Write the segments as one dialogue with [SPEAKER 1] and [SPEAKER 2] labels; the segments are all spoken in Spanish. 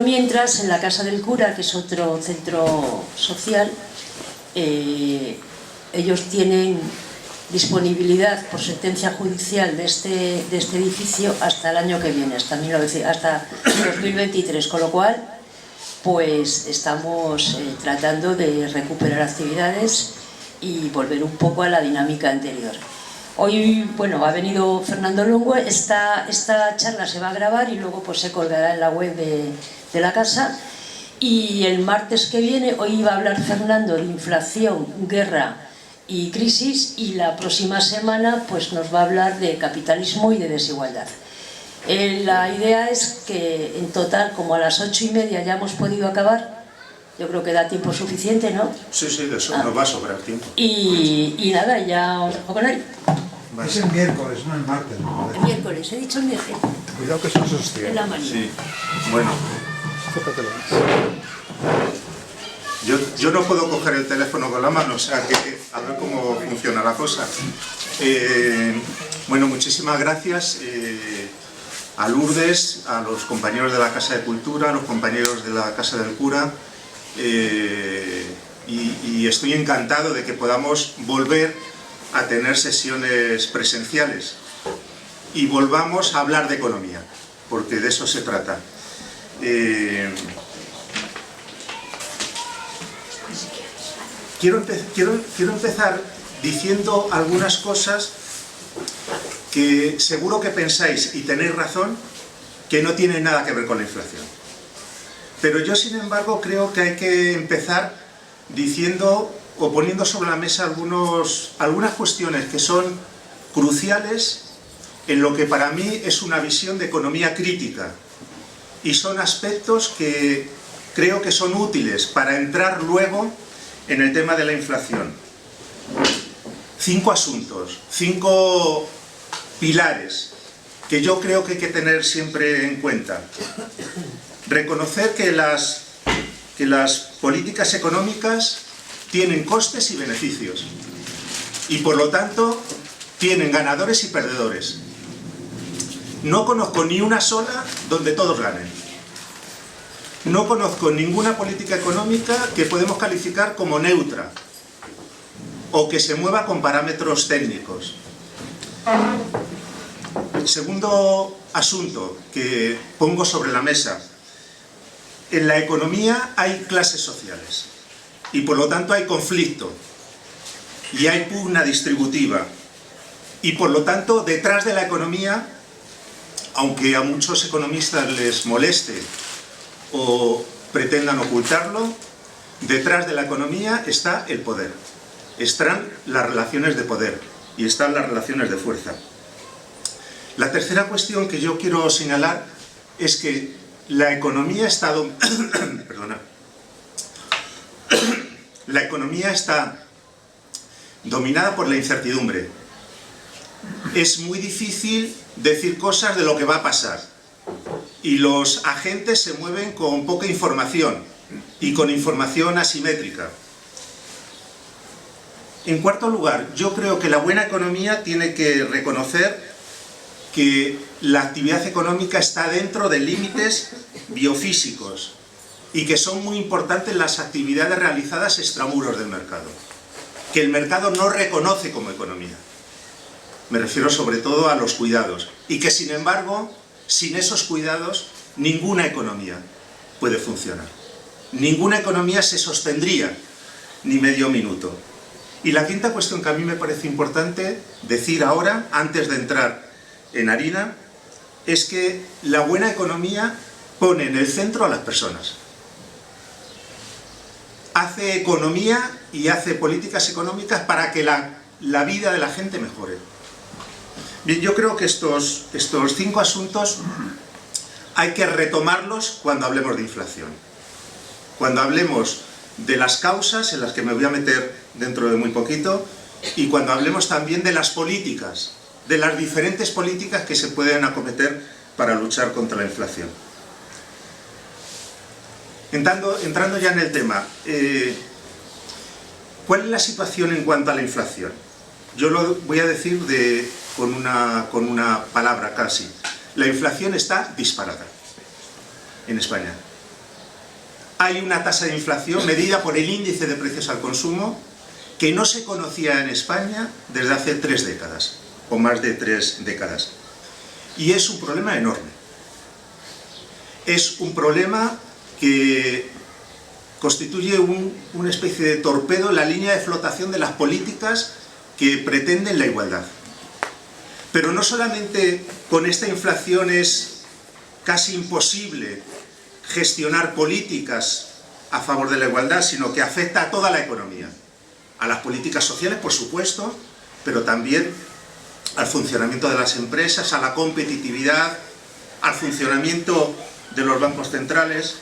[SPEAKER 1] Mientras, en la Casa del Cura, que es otro centro social, ellos tienen disponibilidad por sentencia judicial de este edificio hasta el año que viene, hasta 2023, con lo cual pues estamos tratando de recuperar actividades y volver un poco a la dinámica anterior. Hoy, bueno, ha venido Fernando Longo, esta charla se va a grabar y luego pues se colgará en la web de la casa, y el martes que viene, hoy iba a hablar Fernando de inflación, guerra y crisis, y la próxima semana pues nos va a hablar de capitalismo y de desigualdad. La idea es que en total, como a las 8:30 ya hemos podido acabar, yo creo que da tiempo suficiente, ¿no?
[SPEAKER 2] Sí, de eso nos va a sobrar tiempo.
[SPEAKER 1] Y nada, ya os dejo con él.
[SPEAKER 3] Es el miércoles, no el martes. ¿No?
[SPEAKER 1] El miércoles, he dicho el miércoles.
[SPEAKER 3] Cuidado que son esos días.
[SPEAKER 1] En la mañana.
[SPEAKER 2] Sí, bueno. Yo no puedo coger el teléfono con la mano, o sea que a ver cómo funciona la cosa. Bueno, muchísimas gracias a Lourdes, a los compañeros de la Casa de Cultura, a los compañeros de la Casa del Cura, y estoy encantado de que podamos volver a tener sesiones presenciales y volvamos a hablar de economía, porque de eso se trata. Quiero empezar diciendo algunas cosas que seguro que pensáis, y tenéis razón, que no tienen nada que ver con la inflación. Pero yo, sin embargo, creo que hay que empezar diciendo o poniendo sobre la mesa algunas cuestiones que son cruciales en lo que para mí es una visión de economía crítica, y son aspectos que creo que son útiles para entrar luego en el tema de la inflación. 5 asuntos, 5 pilares que yo creo que hay que tener siempre en cuenta. Reconocer que las políticas económicas tienen costes y beneficios, y por lo tanto tienen ganadores y perdedores. No conozco ni una sola donde todos ganen. No conozco ninguna política económica que podemos calificar como neutra o que se mueva con parámetros técnicos. Segundo asunto que pongo sobre la mesa. En la economía hay clases sociales y por lo tanto hay conflicto y hay pugna distributiva, y por lo tanto detrás de la economía, aunque a muchos economistas les moleste o pretendan ocultarlo, detrás de la economía está el poder, están las relaciones de poder y están las relaciones de fuerza. La tercera cuestión que yo quiero señalar es que la economía está dominada por la incertidumbre. Es muy difícil decir cosas de lo que va a pasar, y los agentes se mueven con poca información y con información asimétrica. En cuarto lugar, yo creo que la buena economía tiene que reconocer que la actividad económica está dentro de límites biofísicos y que son muy importantes las actividades realizadas extramuros del mercado, que el mercado no reconoce como economía. Me refiero sobre todo a los cuidados, y que sin embargo, sin esos cuidados, ninguna economía puede funcionar. Ninguna economía se sostendría ni medio minuto. Y la quinta cuestión que a mí me parece importante decir ahora, antes de entrar en harina, es que la buena economía pone en el centro a las personas. Hace economía y hace políticas económicas para que la vida de la gente mejore. Bien, yo creo que estos 5 asuntos hay que retomarlos cuando hablemos de inflación. Cuando hablemos de las causas, en las que me voy a meter dentro de muy poquito, y cuando hablemos también de las políticas, de las diferentes políticas que se pueden acometer para luchar contra la inflación. Entrando ya en el tema, ¿cuál es la situación en cuanto a la inflación? Yo lo voy a decir con una palabra casi. La inflación está disparada en España. hay una tasa de inflación medida por el índice de precios al consumo que no se conocía en España desde hace 3 décadas, o más de 3 décadas. Y es un problema enorme. Es un problema que constituye una especie de torpedo en la línea de flotación de las políticas que pretenden la igualdad. Pero no solamente con esta inflación es casi imposible gestionar políticas a favor de la igualdad, sino que afecta a toda la economía. A las políticas sociales, por supuesto, pero también al funcionamiento de las empresas, a la competitividad, al funcionamiento de los bancos centrales.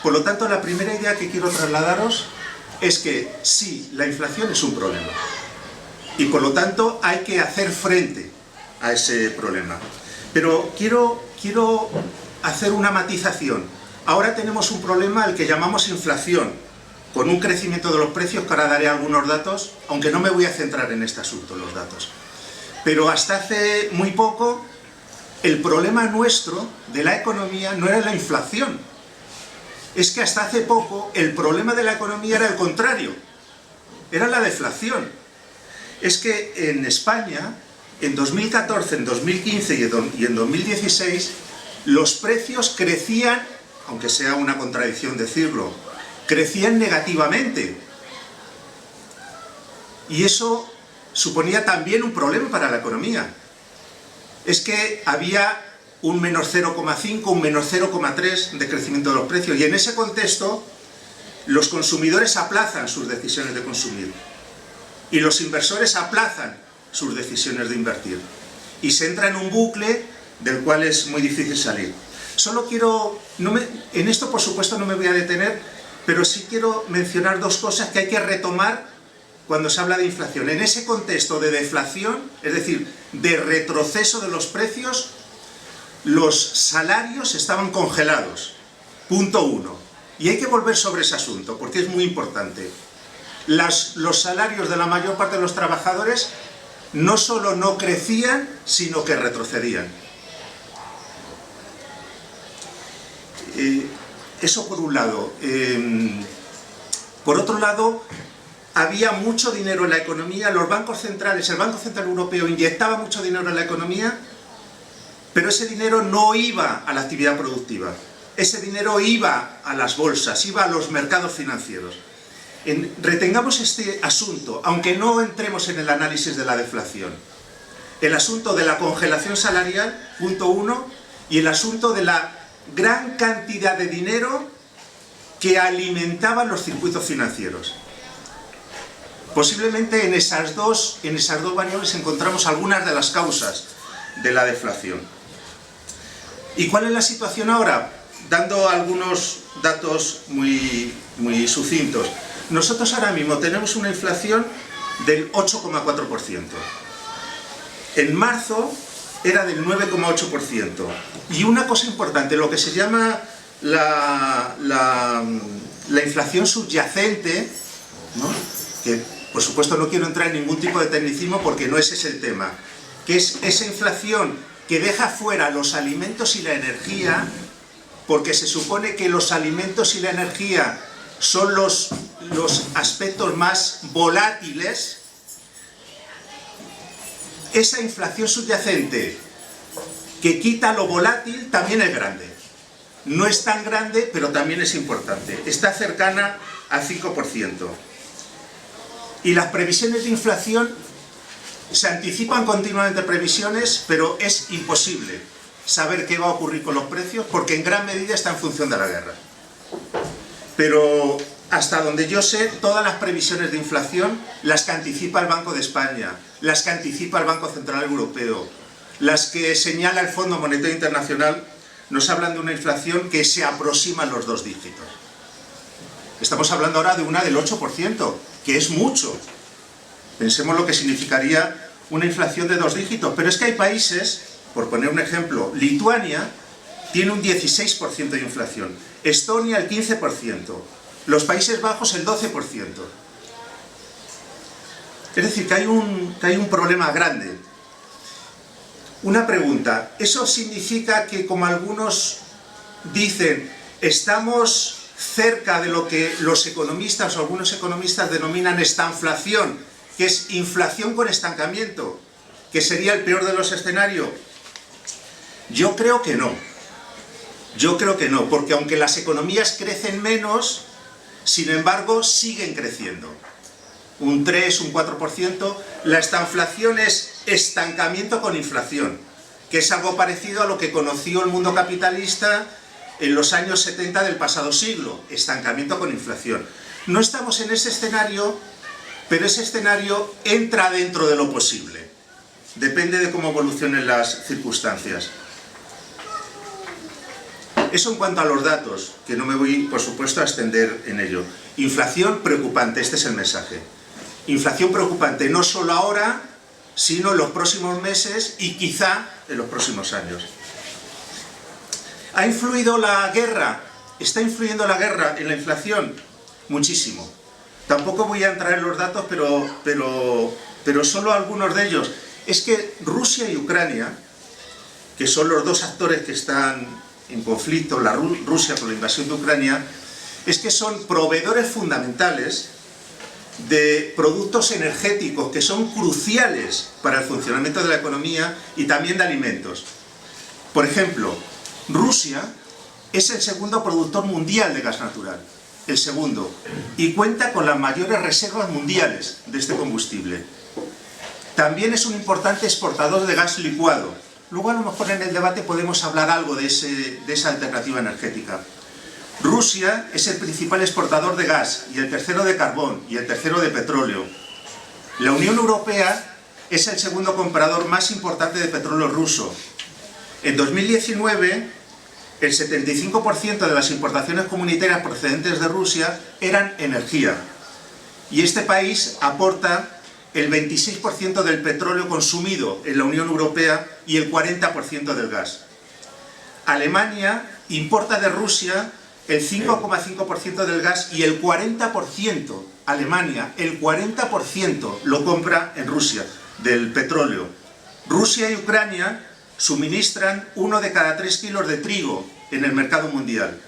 [SPEAKER 2] Por lo tanto, la primera idea que quiero trasladaros es que sí, la inflación es un problema. Y por lo tanto hay que hacer frente a ese problema. Pero quiero hacer una matización. Ahora tenemos un problema al que llamamos inflación, con un crecimiento de los precios, que ahora daré algunos datos, aunque no me voy a centrar en este asunto, los datos. Pero hasta hace muy poco, el problema nuestro de la economía no era la inflación. Es que hasta hace poco el problema de la economía era el contrario, era la deflación. Es que en España, en 2014, en 2015 y en 2016, los precios crecían, aunque sea una contradicción decirlo, crecían negativamente. Y eso suponía también un problema para la economía. Es que había un menos 0,5, un menos 0,3 de crecimiento de los precios. Y en ese contexto, los consumidores aplazan sus decisiones de consumir. Y los inversores aplazan sus decisiones de invertir. Y se entra en un bucle del cual es muy difícil salir. Solo quiero... en esto, por supuesto, no me voy a detener, pero sí quiero mencionar dos cosas que hay que retomar cuando se habla de inflación. En ese contexto de deflación, es decir, de retroceso de los precios, los salarios estaban congelados. Punto 1. Y hay que volver sobre ese asunto, porque es muy importante. Los salarios de la mayor parte de los trabajadores no solo no crecían, sino que retrocedían. Eso por un lado. Por otro lado, había mucho dinero en la economía, los bancos centrales, el Banco Central Europeo inyectaba mucho dinero en la economía, pero ese dinero no iba a la actividad productiva. Ese dinero iba a las bolsas, iba a los mercados financieros. Retengamos este asunto, aunque no entremos en el análisis de la deflación. El asunto de la congelación salarial, punto 1, y el asunto de la gran cantidad de dinero que alimentaban los circuitos financieros. Posiblemente en esas dos variables encontramos algunas de las causas de la deflación. ¿Y cuál es la situación ahora? Dando algunos datos muy sucintos. Nosotros ahora mismo tenemos una inflación del 8,4%. En marzo era del 9,8%. Y una cosa importante, lo que se llama la inflación subyacente, ¿no? Que por supuesto no quiero entrar en ningún tipo de tecnicismo porque no ese es el tema, que es esa inflación que deja fuera los alimentos y la energía, porque se supone que los alimentos y la energía son los aspectos más volátiles. Esa inflación subyacente que quita lo volátil también es grande. No es tan grande, pero también es importante. Está cercana al 5%. Y las previsiones de inflación, se anticipan continuamente previsiones, pero es imposible saber qué va a ocurrir con los precios, porque en gran medida está en función de la guerra. Pero hasta donde yo sé, todas las previsiones de inflación, las que anticipa el Banco de España, las que anticipa el Banco Central Europeo, las que señala el Fondo Monetario Internacional, nos hablan de una inflación que se aproxima a los 2 dígitos. Estamos hablando ahora de una del 8%, que es mucho. Pensemos lo que significaría una inflación de 2 dígitos. Pero es que hay países, por poner un ejemplo, Lituania tiene un 16% de inflación, Estonia el 15%, los Países Bajos el 12%. Es decir, que hay un problema grande. Una pregunta, ¿eso significa que, como algunos dicen, estamos cerca de lo que los economistas o algunos economistas denominan estanflación, que es inflación con estancamiento, que sería el peor de los escenarios? Yo creo que no. Yo creo que no, porque aunque las economías crecen menos, sin embargo siguen creciendo. Un 3, un 4%. La estanflación es estancamiento con inflación, que es algo parecido a lo que conoció el mundo capitalista en los años 70 del pasado siglo, estancamiento con inflación. No estamos en ese escenario, pero ese escenario entra dentro de lo posible. Depende de cómo evolucionen las circunstancias. Eso en cuanto a los datos, que no me voy, por supuesto, a extender en ello. Inflación preocupante, este es el mensaje. Inflación preocupante, no solo ahora, sino en los próximos meses y quizá en los próximos años. ¿Ha influido la guerra? ¿Está influyendo la guerra en la inflación? Muchísimo. Tampoco voy a entrar en los datos, pero solo algunos de ellos. Es que Rusia y Ucrania, que son los dos actores que están en conflicto, Rusia con la invasión de Ucrania, es que son proveedores fundamentales de productos energéticos que son cruciales para el funcionamiento de la economía y también de alimentos. Por ejemplo, Rusia es el segundo productor mundial de gas natural, el segundo, y cuenta con las mayores reservas mundiales de este combustible. También es un importante exportador de gas licuado. Luego a lo mejor en el debate podemos hablar algo de esa alternativa energética. Rusia es el principal exportador de gas, y el tercero de carbón, y el tercero de petróleo. La Unión Europea es el segundo comprador más importante de petróleo ruso. En 2019, el 75% de las importaciones comunitarias procedentes de Rusia eran energía. Y este país aporta el 26% del petróleo consumido en la Unión Europea y el 40% del gas. Alemania importa de Rusia el 5,5% del gas y el 40%, Alemania, el 40% lo compra en Rusia, del petróleo. Rusia y Ucrania suministran 1 de cada 3 kilos de trigo en el mercado mundial.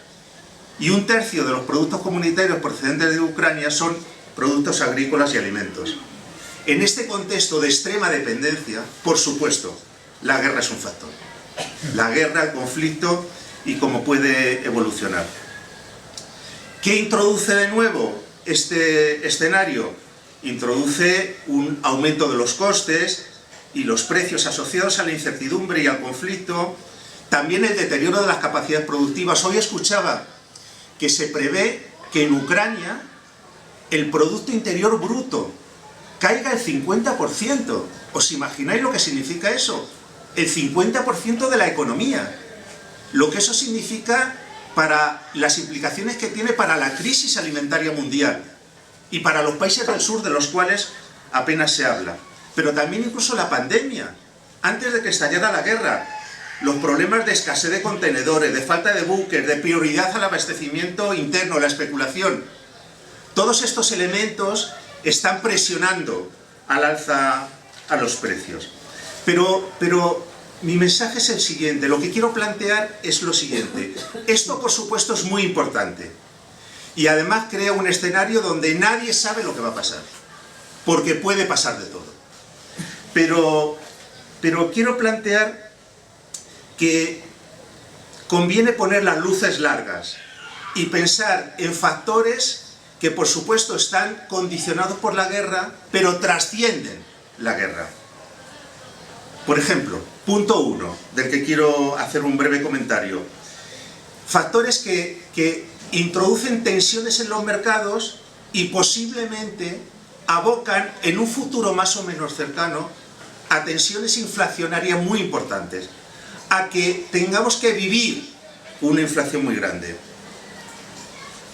[SPEAKER 2] Y 1/3 de los productos comunitarios procedentes de Ucrania son productos agrícolas y alimentos. En este contexto de extrema dependencia, por supuesto, la guerra es un factor. La guerra, el conflicto y cómo puede evolucionar. ¿Qué introduce de nuevo este escenario? Introduce un aumento de los costes y los precios asociados a la incertidumbre y al conflicto, también el deterioro de las capacidades productivas. Hoy escuchaba que se prevé que en Ucrania el Producto Interior Bruto caiga el 50%. ¿Os imagináis lo que significa eso? El 50% de la economía. Lo que eso significa para las implicaciones que tiene para la crisis alimentaria mundial y para los países del sur, de los cuales apenas se habla. Pero también incluso la pandemia, antes de que estallara la guerra, los problemas de escasez de contenedores, de falta de buques, de prioridad al abastecimiento interno, la especulación. Todos estos elementos están presionando al alza a los precios. Pero mi mensaje es el siguiente, lo que quiero plantear es lo siguiente. Esto, por supuesto, es muy importante. Y además crea un escenario donde nadie sabe lo que va a pasar. Porque puede pasar de todo. Pero quiero plantear que conviene poner las luces largas y pensar en factores que, por supuesto, están condicionados por la guerra, pero trascienden la guerra. Por ejemplo, punto 1, del que quiero hacer un breve comentario. Factores que introducen tensiones en los mercados y posiblemente abocan en un futuro más o menos cercano a tensiones inflacionarias muy importantes, a que tengamos que vivir una inflación muy grande.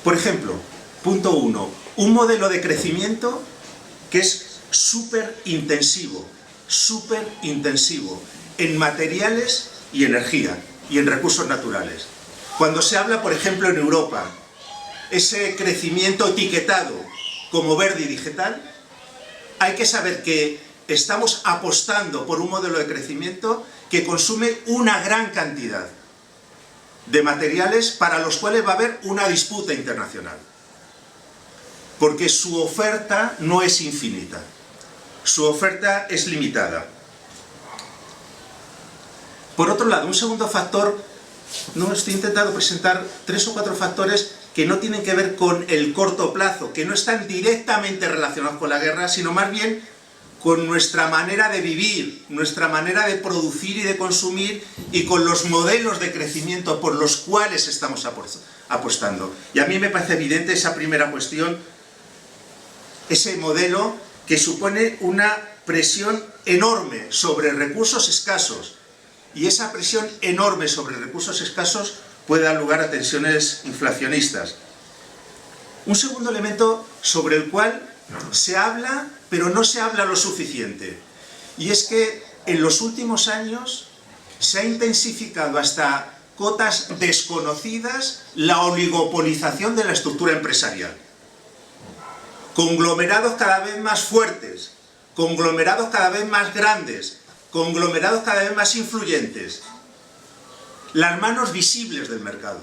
[SPEAKER 2] Por ejemplo, punto 1, un modelo de crecimiento que es súper intensivo en materiales y energía y en recursos naturales. Cuando se habla, por ejemplo, en Europa, ese crecimiento etiquetado como verde y digital, hay que saber que estamos apostando por un modelo de crecimiento que consume una gran cantidad de materiales para los cuales va a haber una disputa internacional. Porque su oferta no es infinita, su oferta es limitada. Por otro lado, un segundo factor, estoy intentando presentar 3 o 4 factores que no tienen que ver con el corto plazo, que no están directamente relacionados con la guerra, sino más bien con nuestra manera de vivir, nuestra manera de producir y de consumir, y con los modelos de crecimiento por los cuales estamos apostando. Y a mí me parece evidente esa primera cuestión, ese modelo que supone una presión enorme sobre recursos escasos, y esa presión enorme sobre recursos escasos puede dar lugar a tensiones inflacionistas. Un segundo elemento sobre el cual se habla, pero no se habla lo suficiente, y es que en los últimos años se ha intensificado hasta cotas desconocidas la oligopolización de la estructura empresarial. Conglomerados cada vez más fuertes, conglomerados cada vez más grandes, conglomerados cada vez más influyentes, las manos visibles del mercado,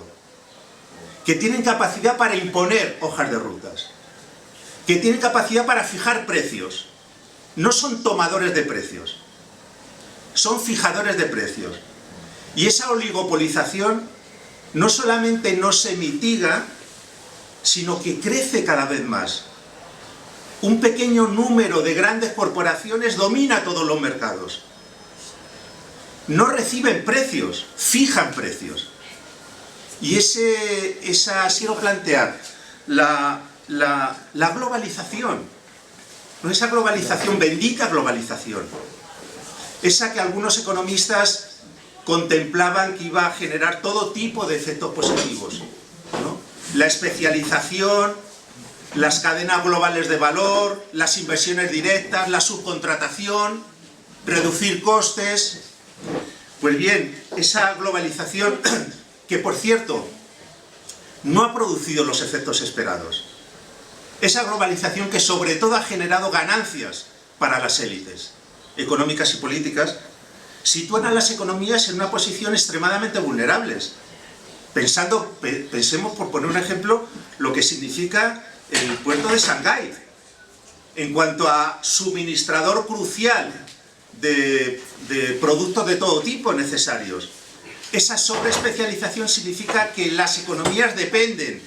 [SPEAKER 2] que tienen capacidad para imponer hojas de rutas, que tienen capacidad para fijar precios. No son tomadores de precios, son fijadores de precios. Y esa oligopolización no solamente no se mitiga, sino que crece cada vez más. Un pequeño número de grandes corporaciones domina todos los mercados. No reciben precios, fijan precios. Y quiero plantear, la globalización, no esa globalización, bendita globalización, esa que algunos economistas contemplaban que iba a generar todo tipo de efectos positivos, ¿no? La especialización, las cadenas globales de valor, las inversiones directas, la subcontratación, reducir costes. Pues bien, esa globalización, que por cierto, no ha producido los efectos esperados. Esa globalización que sobre todo ha generado ganancias para las élites económicas y políticas, sitúan a las economías en una posición extremadamente vulnerables. Pensemos, por poner un ejemplo, lo que significa el puerto de Shanghái, en cuanto a suministrador crucial de productos de todo tipo necesarios. Esa sobreespecialización significa que las economías dependen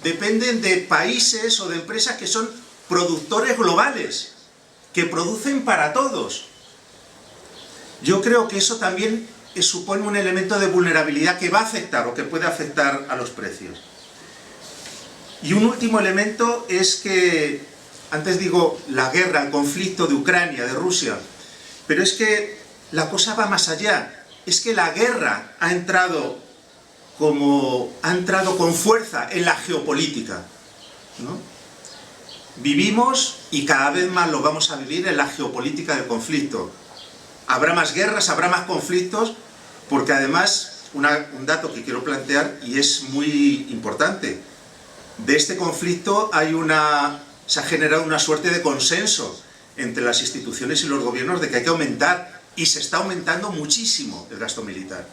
[SPEAKER 2] de países o de empresas que son productores globales, que producen para todos. Yo creo que eso también supone un elemento de vulnerabilidad que va a afectar o que puede afectar a los precios. Y un último elemento es que, antes digo, la guerra, el conflicto de Ucrania, de Rusia, pero es que la cosa va más allá. Es que la guerra ha entrado con fuerza en la geopolítica, ¿no? Vivimos, y cada vez más lo vamos a vivir, en la geopolítica del conflicto. Habrá más guerras, habrá más conflictos, porque además, un dato que quiero plantear, y es muy importante, de este conflicto se ha generado una suerte de consenso entre las instituciones y los gobiernos de que hay que aumentar, y se está aumentando muchísimo el gasto militar.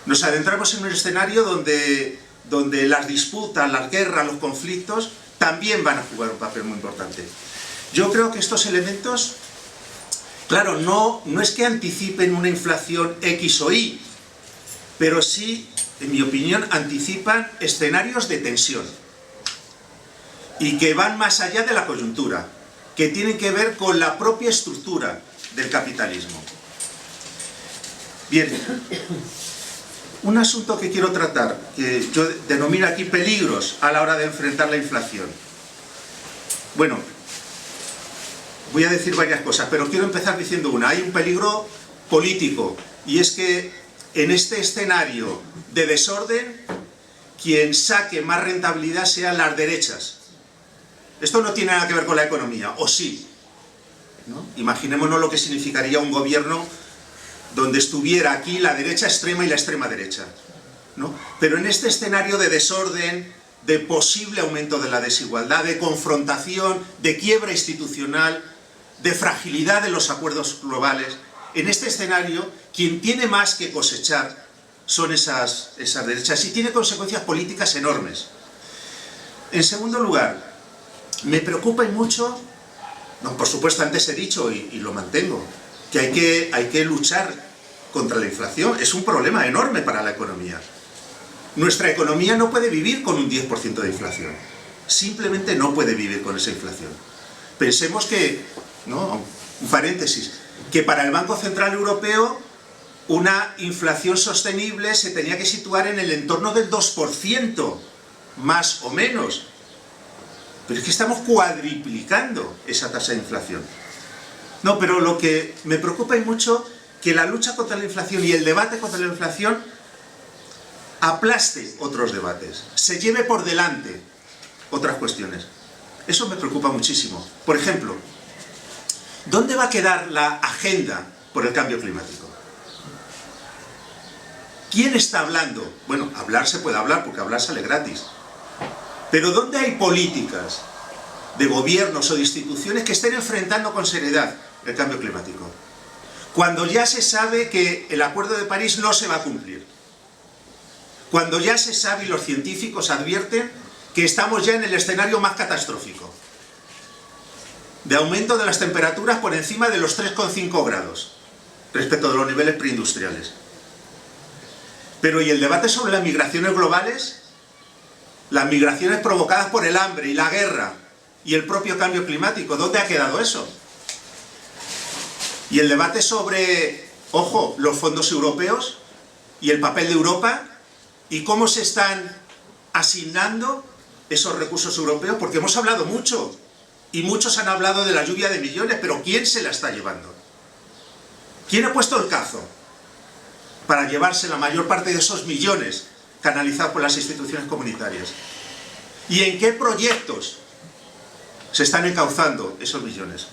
[SPEAKER 2] Nos adentramos en un escenario donde las disputas, las guerras, los conflictos también van a jugar un papel muy importante. Yo creo que estos elementos, claro, no es que anticipen una inflación X o Y, pero sí, en mi opinión, anticipan escenarios de tensión y que van más allá de la coyuntura, que tienen que ver con la propia estructura del capitalismo. Bien, un asunto que quiero tratar, que yo denomino aquí peligros a la hora de enfrentar la inflación. Bueno, voy a decir varias cosas, pero quiero empezar diciendo una. Hay un peligro político, y es que en este escenario de desorden, quien saque más rentabilidad sean las derechas. Esto no tiene nada que ver con la economía, ¿o sí? ¿No? Imaginémonos lo que significaría un gobierno donde estuviera aquí la derecha extrema y la extrema derecha, ¿no? Pero en este escenario de desorden, de posible aumento de la desigualdad, de confrontación, de quiebra institucional, de fragilidad de los acuerdos globales, en este escenario, quien tiene más que cosechar son esas derechas y tiene consecuencias políticas enormes. En segundo lugar, me preocupa y mucho, no, por supuesto antes he dicho y lo mantengo, que hay que luchar contra la inflación. Es un problema enorme para la economía. Nuestra economía no puede vivir con un 10% de inflación. Simplemente no puede vivir con esa inflación. Pensemos que, ¿no? Un paréntesis, que para el Banco Central Europeo una inflación sostenible se tenía que situar en el entorno del 2%, más o menos. Pero es que estamos cuadriplicando esa tasa de inflación. No, pero lo que me preocupa y mucho, que la lucha contra la inflación y el debate contra la inflación aplaste otros debates, se lleve por delante otras cuestiones. Eso me preocupa muchísimo. Por ejemplo, ¿dónde va a quedar la agenda por el cambio climático? ¿Quién está hablando? Bueno, hablar se puede hablar, porque hablar sale gratis. Pero ¿dónde hay políticas de gobiernos o de instituciones que estén enfrentando con seriedad el cambio climático? Cuando ya se sabe que el Acuerdo de París no se va a cumplir. Cuando ya se sabe y los científicos advierten que estamos ya en el escenario más catastrófico, de aumento de las temperaturas por encima de los 3,5 grados respecto de los niveles preindustriales. Pero ¿y el debate sobre las migraciones globales? Las migraciones provocadas por el hambre y la guerra y el propio cambio climático, ¿dónde ha quedado eso? Y el debate sobre, ojo, los fondos europeos y el papel de Europa y cómo se están asignando esos recursos europeos, porque hemos hablado mucho y muchos han hablado de la lluvia de millones, pero ¿quién se la está llevando? ¿Quién ha puesto el cazo para llevarse la mayor parte de esos millones canalizados por las instituciones comunitarias? ¿Y en qué proyectos se están encauzando esos millones?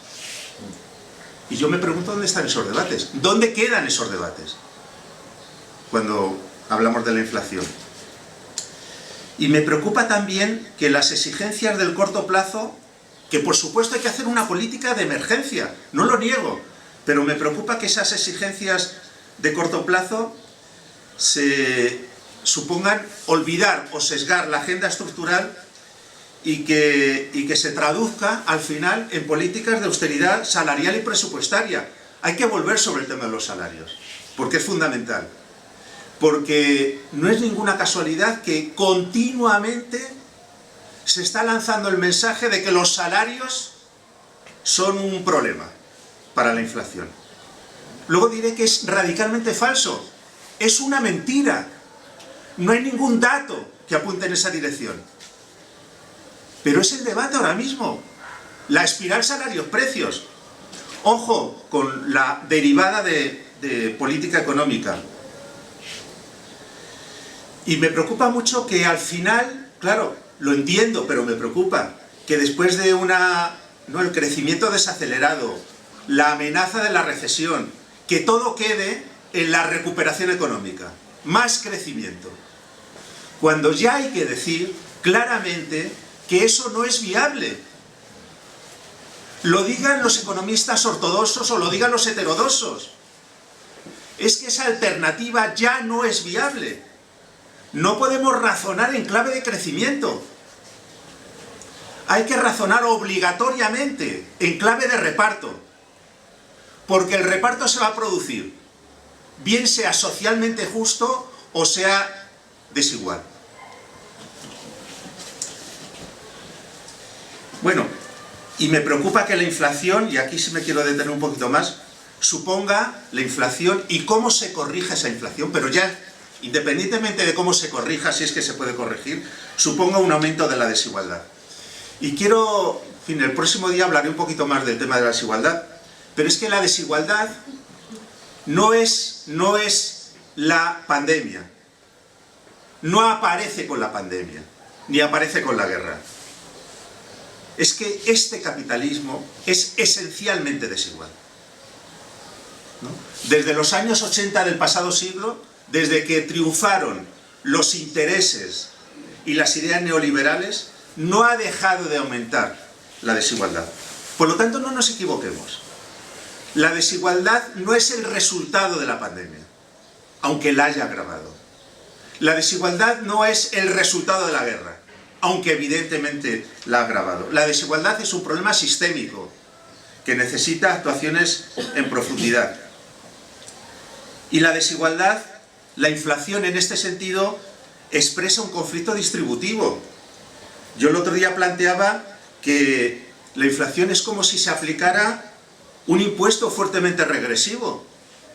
[SPEAKER 2] Y yo me pregunto dónde están esos debates, dónde quedan esos debates cuando hablamos de la inflación. Y me preocupa también que las exigencias del corto plazo, que por supuesto hay que hacer una política de emergencia, no lo niego, pero me preocupa que esas exigencias de corto plazo se supongan olvidar o sesgar la agenda estructural y que se traduzca al final en políticas de austeridad salarial y presupuestaria. Hay que volver sobre el tema de los salarios, porque es fundamental. Porque no es ninguna casualidad que continuamente se está lanzando el mensaje de que los salarios son un problema para la inflación. Luego diré que es radicalmente falso. Es una mentira. No hay ningún dato que apunte en esa dirección. Pero es el debate ahora mismo. La espiral salarios-precios. Ojo con la derivada de política económica. Y me preocupa mucho que al final, claro, lo entiendo, pero me preocupa, que después de el crecimiento desacelerado, la amenaza de la recesión, que todo quede en la recuperación económica, más crecimiento. Cuando ya hay que decir claramente que eso no es viable. Lo digan los economistas ortodoxos o lo digan los heterodoxos. Es que esa alternativa ya no es viable. No podemos razonar en clave de crecimiento. Hay que razonar obligatoriamente en clave de reparto. Porque el reparto se va a producir, bien sea socialmente justo o sea desigual. Bueno, y me preocupa que la inflación, y aquí sí me quiero detener un poquito más, suponga la inflación y cómo se corrija esa inflación, pero ya, independientemente de cómo se corrija, si es que se puede corregir, suponga un aumento de la desigualdad. Y quiero, en fin, el próximo día hablaré un poquito más del tema de la desigualdad, pero es que la desigualdad no es la pandemia, no aparece con la pandemia, ni aparece con la guerra. Es que este capitalismo es esencialmente desigual, ¿no? Desde los años 80 del pasado siglo, desde que triunfaron los intereses y las ideas neoliberales, no ha dejado de aumentar la desigualdad. Por lo tanto, no nos equivoquemos. La desigualdad no es el resultado de la pandemia, aunque la haya agravado. La desigualdad no es el resultado de la guerra, aunque evidentemente la ha agravado. La desigualdad es un problema sistémico que necesita actuaciones en profundidad. Y la desigualdad, la inflación en este sentido, expresa un conflicto distributivo. Yo el otro día planteaba que la inflación es como si se aplicara un impuesto fuertemente regresivo.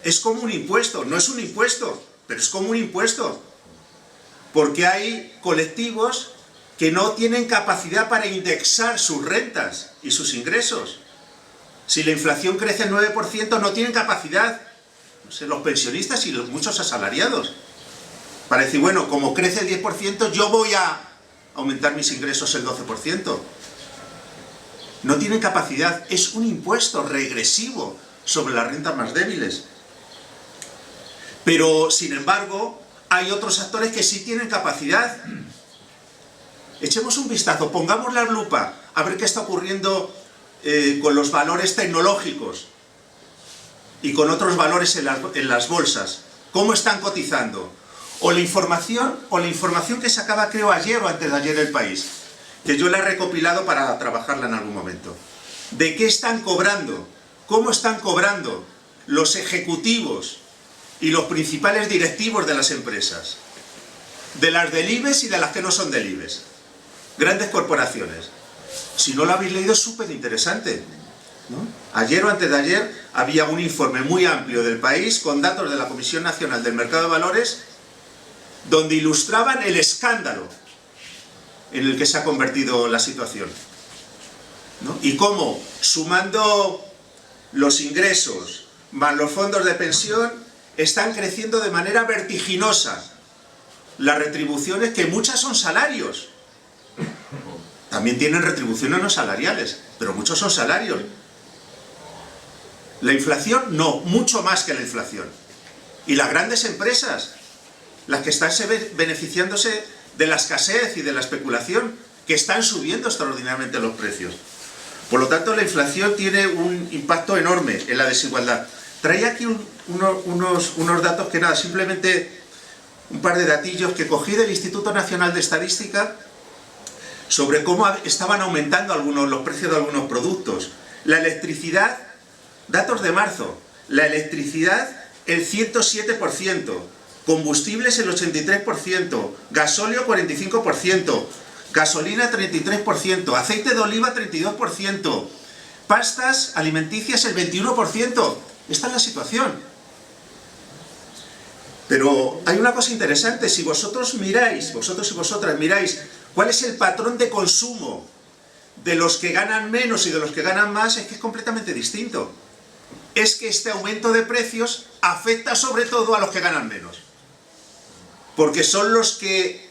[SPEAKER 2] Es como un impuesto, no es un impuesto, pero es como un impuesto. Porque hay colectivos que no tienen capacidad para indexar sus rentas y sus ingresos. Si la inflación crece el 9%, no tienen capacidad, no sé, los pensionistas y muchos asalariados, para decir, bueno, como crece el 10%, yo voy a aumentar mis ingresos el 12%. No tienen capacidad, es un impuesto regresivo sobre las rentas más débiles. Pero, sin embargo, hay otros actores que sí tienen capacidad. Echemos un vistazo, pongamos la lupa a ver qué está ocurriendo con los valores tecnológicos y con otros valores en las bolsas. ¿Cómo están cotizando? O la información que sacaba, creo, ayer o antes de ayer El País, que yo la he recopilado para trabajarla en algún momento. ¿De qué están cobrando? ¿Cómo están cobrando los ejecutivos y los principales directivos de las empresas? De las del IBEX y de las que no son del IBEX. Grandes corporaciones. Si no lo habéis leído, es súper interesante, ¿no? Ayer o antes de ayer había un informe muy amplio del País con datos de la Comisión Nacional del Mercado de Valores donde ilustraban el escándalo en el que se ha convertido la situación, ¿no? Y cómo, sumando los ingresos más los fondos de pensión, están creciendo de manera vertiginosa las retribuciones, que muchas son salarios. También tienen retribuciones no salariales, pero muchos son salarios. La inflación, no, mucho más que la inflación. Y las grandes empresas, las que están beneficiándose de la escasez y de la especulación, que están subiendo extraordinariamente los precios. Por lo tanto, la inflación tiene un impacto enorme en la desigualdad. Traía aquí unos datos que nada, simplemente un par de datillos que cogí del Instituto Nacional de Estadística sobre cómo estaban aumentando los precios de algunos productos. La electricidad, datos de marzo, la electricidad el 107%, combustibles el 83%, gasóleo 45%, gasolina 33%, aceite de oliva 32%, pastas alimenticias el 21%. Esta es la situación. Pero hay una cosa interesante, si vosotros miráis, vosotros y vosotras miráis cuál es el patrón de consumo de los que ganan menos y de los que ganan más, es que es completamente distinto. Es que este aumento de precios afecta sobre todo a los que ganan menos. Porque son los que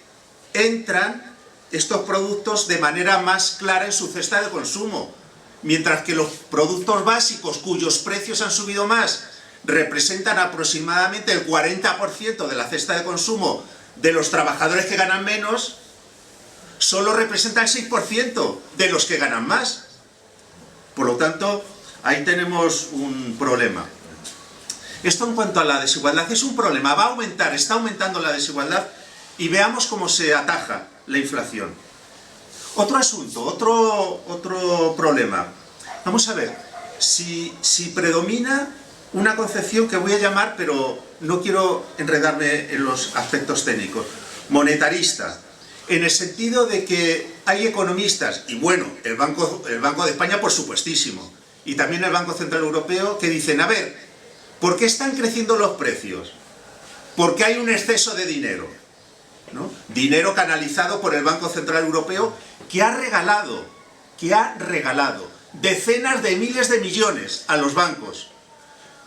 [SPEAKER 2] entran estos productos de manera más clara en su cesta de consumo. Mientras que los productos básicos cuyos precios han subido más representan aproximadamente el 40% de la cesta de consumo de los trabajadores que ganan menos, solo representa el 6% de los que ganan más. Por lo tanto, ahí tenemos un problema. Esto en cuanto a la desigualdad es un problema, va a aumentar, está aumentando la desigualdad, y veamos cómo se ataja la inflación. Otro asunto, otro problema. Vamos a ver, si predomina una concepción que voy a llamar, pero no quiero enredarme en los aspectos técnicos, monetarista, en el sentido de que hay economistas, y bueno, el Banco de España por supuestísimo, y también el Banco Central Europeo, que dicen, a ver, ¿por qué están creciendo los precios? Porque hay un exceso de dinero, ¿no? Dinero canalizado por el Banco Central Europeo que ha regalado decenas de miles de millones a los bancos.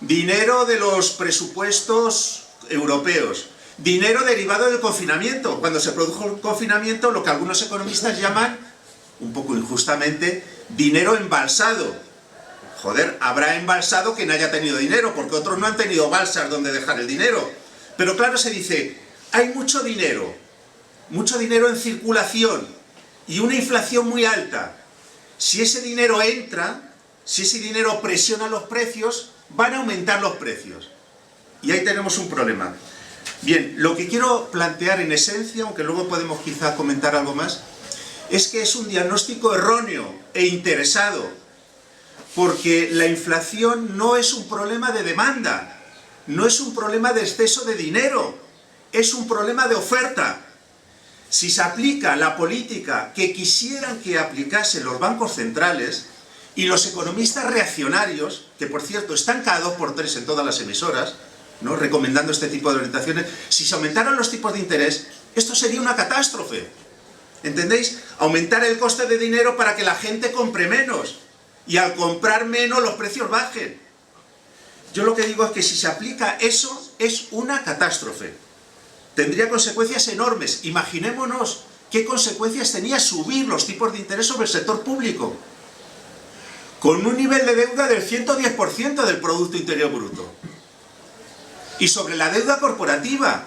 [SPEAKER 2] Dinero de los presupuestos europeos. Dinero derivado del confinamiento. Cuando se produjo el confinamiento, lo que algunos economistas llaman, un poco injustamente, dinero embalsado. Joder, habrá embalsado quien haya tenido dinero, porque otros no han tenido balsas donde dejar el dinero. Pero claro, se dice, hay mucho dinero en circulación y una inflación muy alta. Si ese dinero entra, si ese dinero presiona los precios, van a aumentar los precios. Y ahí tenemos un problema. Bien, lo que quiero plantear en esencia, aunque luego podemos quizá comentar algo más, es que es un diagnóstico erróneo e interesado, porque la inflación no es un problema de demanda, no es un problema de exceso de dinero, es un problema de oferta. Si se aplica la política que quisieran que aplicasen los bancos centrales y los economistas reaccionarios, que por cierto están cada 2 por 3 en todas las emisoras, ¿no?, recomendando este tipo de orientaciones, si se aumentaran los tipos de interés, esto sería una catástrofe. ¿Entendéis? Aumentar el coste de dinero para que la gente compre menos, y al comprar menos los precios bajen. Yo lo que digo es que si se aplica eso, es una catástrofe. Tendría consecuencias enormes. Imaginémonos qué consecuencias tenía subir los tipos de interés sobre el sector público, con un nivel de deuda del 110% del Producto Interior Bruto. Y sobre la deuda corporativa.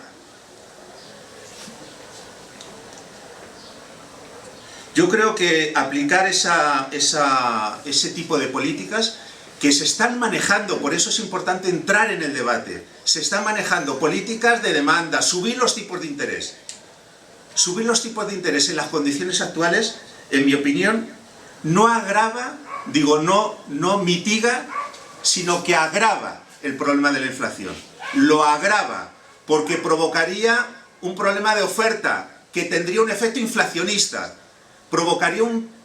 [SPEAKER 2] Yo creo que aplicar ese tipo de políticas que se están manejando, por eso es importante entrar en el debate, se están manejando políticas de demanda, subir los tipos de interés. Subir los tipos de interés en las condiciones actuales, en mi opinión, no agrava, no mitiga, sino que agrava el problema de la inflación. Lo agrava, porque provocaría un problema de oferta que tendría un efecto inflacionista,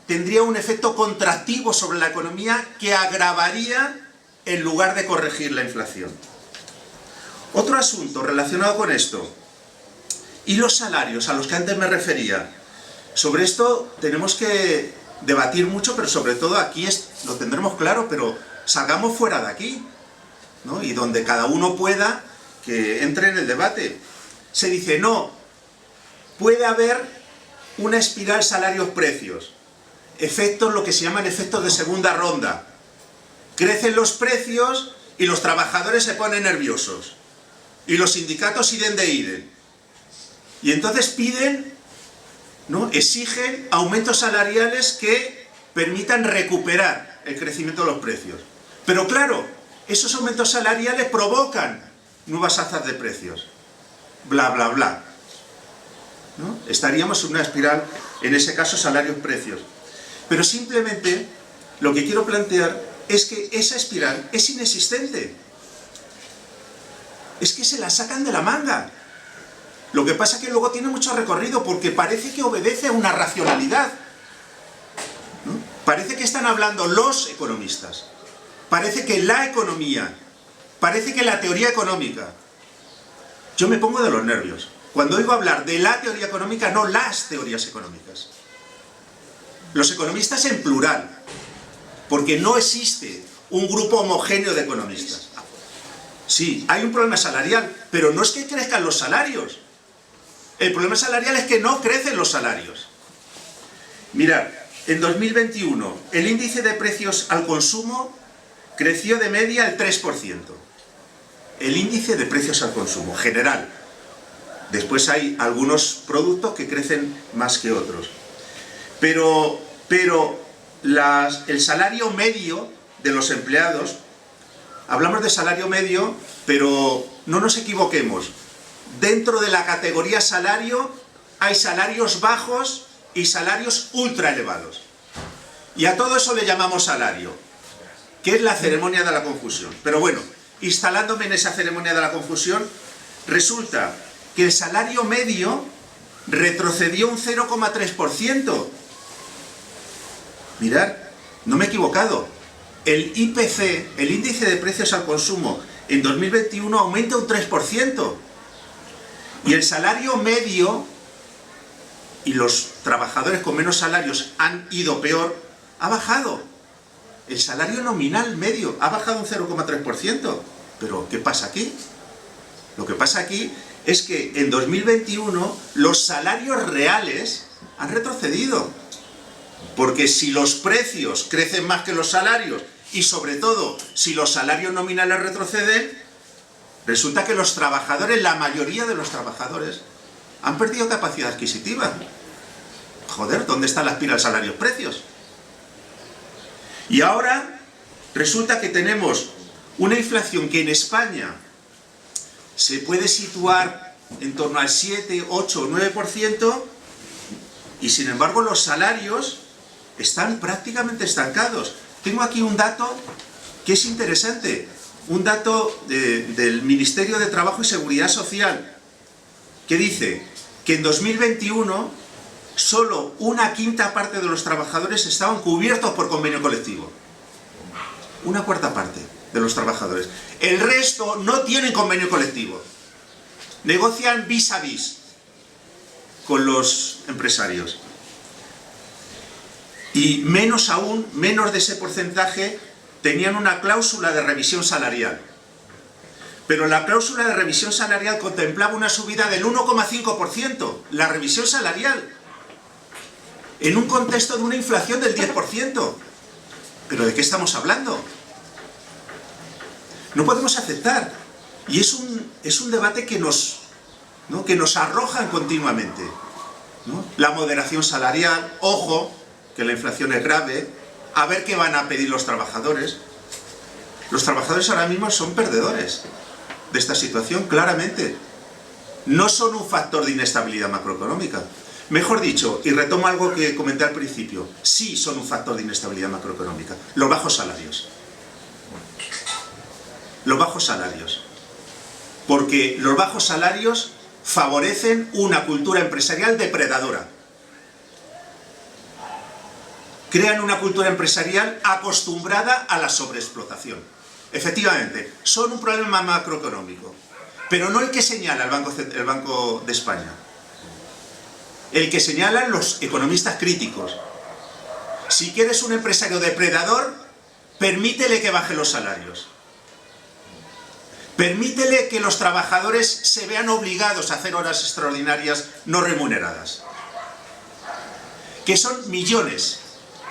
[SPEAKER 2] tendría un efecto contractivo sobre la economía que agravaría en lugar de corregir la inflación. Otro asunto relacionado con esto, y los salarios a los que antes me refería. Sobre esto tenemos que debatir mucho, pero sobre todo aquí lo tendremos claro, pero salgamos fuera de aquí, ¿no? Y donde cada uno pueda que entre en el debate. Se dice, no, puede haber una espiral salarios-precios, lo que se llaman efectos de segunda ronda. Crecen los precios y los trabajadores se ponen nerviosos, y los sindicatos idem de idem. Y entonces piden, ¿no?, exigen aumentos salariales que permitan recuperar el crecimiento de los precios. Pero claro, esos aumentos salariales provocan nuevas alzas de precios. Bla, bla, bla, ¿no? Estaríamos en una espiral, en ese caso, salarios-precios. Pero simplemente lo que quiero plantear es que esa espiral es inexistente. Es que se la sacan de la manga. Lo que pasa es que luego tiene mucho recorrido, porque parece que obedece a una racionalidad, ¿no? Parece que están hablando los economistas. Parece que la economía, parece que la teoría económica. Yo me pongo de los nervios cuando oigo hablar de la teoría económica, no las teorías económicas. Los economistas en plural, porque no existe un grupo homogéneo de economistas. Sí, hay un problema salarial, pero no es que crezcan los salarios. El problema salarial es que no crecen los salarios. Mirad, en 2021 el índice de precios al consumo creció de media el 3%. El índice de precios al consumo, general. Después hay algunos productos que crecen más que otros. Pero el salario medio de los empleados, hablamos de salario medio, pero no nos equivoquemos. Dentro de la categoría salario hay salarios bajos y salarios ultra elevados. Y a todo eso le llamamos salario, que es la ceremonia de la confusión. Pero bueno, instalándome en esa ceremonia de la confusión, resulta que el salario medio retrocedió un 0,3%. Mirad, no me he equivocado. El IPC, el índice de precios al consumo, en 2021 aumenta un 3%. Y el salario medio, y los trabajadores con menos salarios han ido peor, ha bajado. El salario nominal medio ha bajado un 0,3%. ¿Pero qué pasa aquí? Lo que pasa aquí es que en 2021 los salarios reales han retrocedido. Porque si los precios crecen más que los salarios, y sobre todo si los salarios nominales retroceden, resulta que los trabajadores, la mayoría de los trabajadores, han perdido capacidad adquisitiva. Joder, ¿dónde está la espiral salarios-precios? Y ahora resulta que tenemos una inflación que en España se puede situar en torno al 7, 8 o 9%, y sin embargo los salarios están prácticamente estancados. Tengo aquí un dato que es interesante, un dato del Ministerio de Trabajo y Seguridad Social, que dice que en 2021 solo una quinta parte de los trabajadores estaban cubiertos por convenio colectivo. Una cuarta parte de los trabajadores. El resto no tienen convenio colectivo. Negocian vis a vis con los empresarios. Y menos aún, menos de ese porcentaje, tenían una cláusula de revisión salarial. Pero la cláusula de revisión salarial contemplaba una subida del 1,5%, la revisión salarial, en un contexto de una inflación del 10%. ¿Pero de qué estamos hablando? No podemos aceptar. Y es un debate que nos arrojan continuamente, ¿no? La moderación salarial, ojo, que la inflación es grave, a ver qué van a pedir los trabajadores. Los trabajadores ahora mismo son perdedores de esta situación, claramente. No son un factor de inestabilidad macroeconómica. Mejor dicho, y retomo algo que comenté al principio, sí son un factor de inestabilidad macroeconómica: los bajos salarios. Los bajos salarios. Porque los bajos salarios favorecen una cultura empresarial depredadora. Crean una cultura empresarial acostumbrada a la sobreexplotación. Efectivamente, son un problema macroeconómico, pero no el que señala el Banco de España. El que señalan los economistas críticos. Si quieres un empresario depredador, permítele que baje los salarios. Permítele que los trabajadores se vean obligados a hacer horas extraordinarias no remuneradas. Que son millones.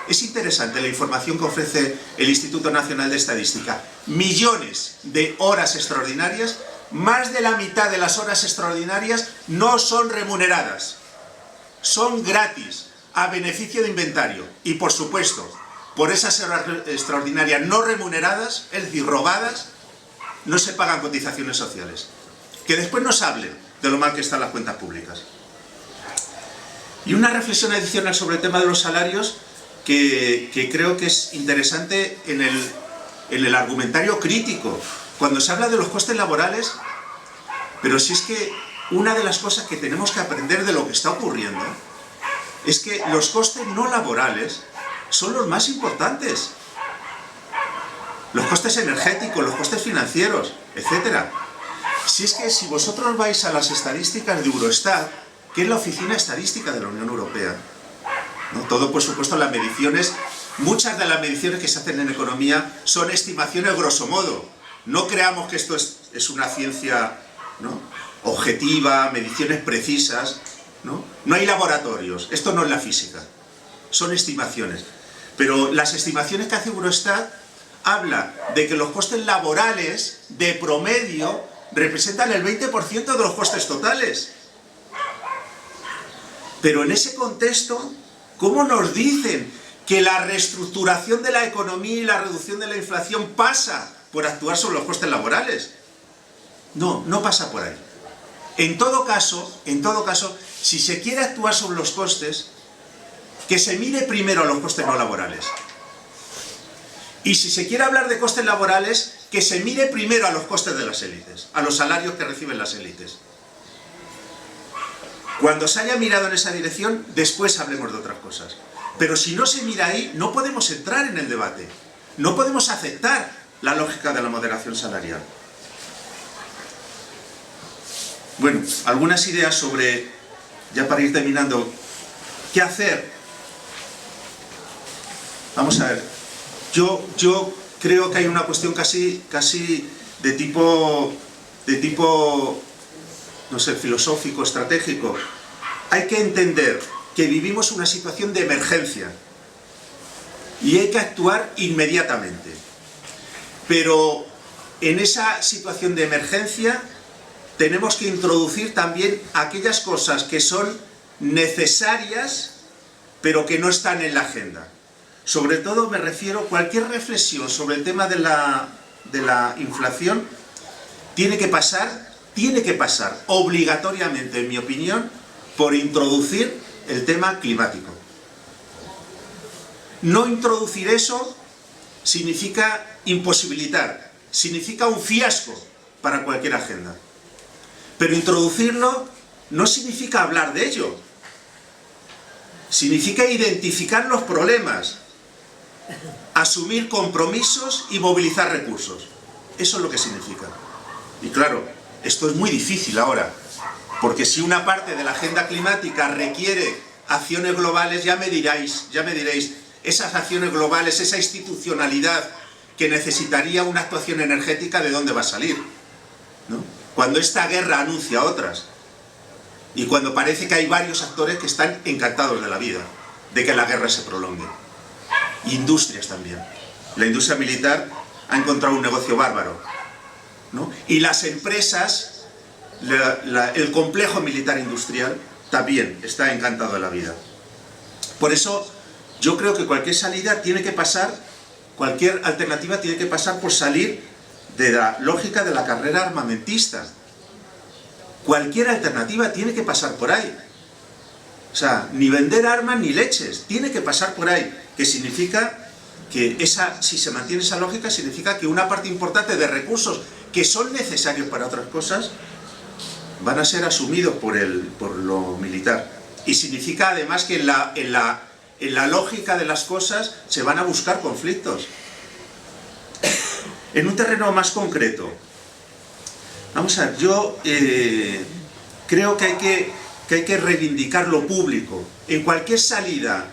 [SPEAKER 2] Es interesante la información que ofrece el Instituto Nacional de Estadística. Millones de horas extraordinarias, más de la mitad de las horas extraordinarias no son remuneradas. Son gratis, a beneficio de inventario. Y por supuesto, por esas horas extraordinarias no remuneradas, es decir, robadas, no se pagan cotizaciones sociales. Que después nos hablen de lo mal que están las cuentas públicas. Y una reflexión adicional sobre el tema de los salarios que creo que es interesante en el argumentario crítico. Cuando se habla de los costes laborales, pero si es que una de las cosas que tenemos que aprender de lo que está ocurriendo es que los costes no laborales son los más importantes. Los costes energéticos, los costes financieros, etc. Si es que si vosotros vais a las estadísticas de Eurostat, que es la oficina estadística de la Unión Europea, ¿no? Todo, por supuesto, las mediciones, muchas de las mediciones que se hacen en economía son estimaciones grosso modo. No creamos que esto es una ciencia, ¿no?, objetiva, mediciones precisas, ¿no? No hay laboratorios, esto no es la física, son estimaciones. Pero las estimaciones que hace Eurostat habla de que los costes laborales de promedio representan el 20% de los costes totales. Pero en ese contexto, ¿cómo nos dicen que la reestructuración de la economía y la reducción de la inflación pasa por actuar sobre los costes laborales? No, no pasa por ahí. En todo caso, si se quiere actuar sobre los costes, que se mire primero a los costes no laborales. Y si se quiere hablar de costes laborales, que se mire primero a los costes de las élites, a los salarios que reciben las élites. Cuando se haya mirado en esa dirección, después hablemos de otras cosas. Pero si no se mira ahí, no podemos entrar en el debate. No podemos aceptar la lógica de la moderación salarial. Bueno, algunas ideas sobre, ya para ir terminando, ¿qué hacer? Vamos a ver. Yo creo que hay una cuestión casi de tipo, no sé, filosófico, estratégico. Hay que entender que vivimos una situación de emergencia y hay que actuar inmediatamente. Pero en esa situación de emergencia tenemos que introducir también aquellas cosas que son necesarias pero que no están en la agenda. Sobre todo me refiero a cualquier reflexión sobre el tema de la inflación tiene que pasar tiene que pasar obligatoriamente, en mi opinión, por introducir el tema climático. No introducir eso significa imposibilitar, significa un fiasco para cualquier agenda. Pero introducirlo no significa hablar de ello, significa identificar los problemas, asumir compromisos y movilizar recursos. Eso es lo que significa. Y claro, esto es muy difícil ahora, porque si una parte de la agenda climática requiere acciones globales, ya me diréis, esas acciones globales, esa institucionalidad que necesitaría una actuación energética, ¿de dónde va a salir? ¿No? Cuando esta guerra anuncia otras, y cuando parece que hay varios actores que están encantados de la vida, de que la guerra se prolongue. Industrias también. La industria militar ha encontrado un negocio bárbaro, ¿no? Y las empresas, el complejo militar industrial también está encantado de la vida. Por eso yo creo que cualquier salida tiene que pasar, cualquier alternativa tiene que pasar por salir de la lógica de la carrera armamentista. Cualquier alternativa tiene que pasar por ahí. O sea, ni vender armas ni leches, tiene que pasar por ahí. Que significa que si se mantiene esa lógica, significa que una parte importante de recursos que son necesarios para otras cosas van a ser asumidos por lo militar. Y significa además que en la lógica de las cosas se van a buscar conflictos. En un terreno más concreto, vamos a ver, yo creo que hay que reivindicar lo público. En cualquier salida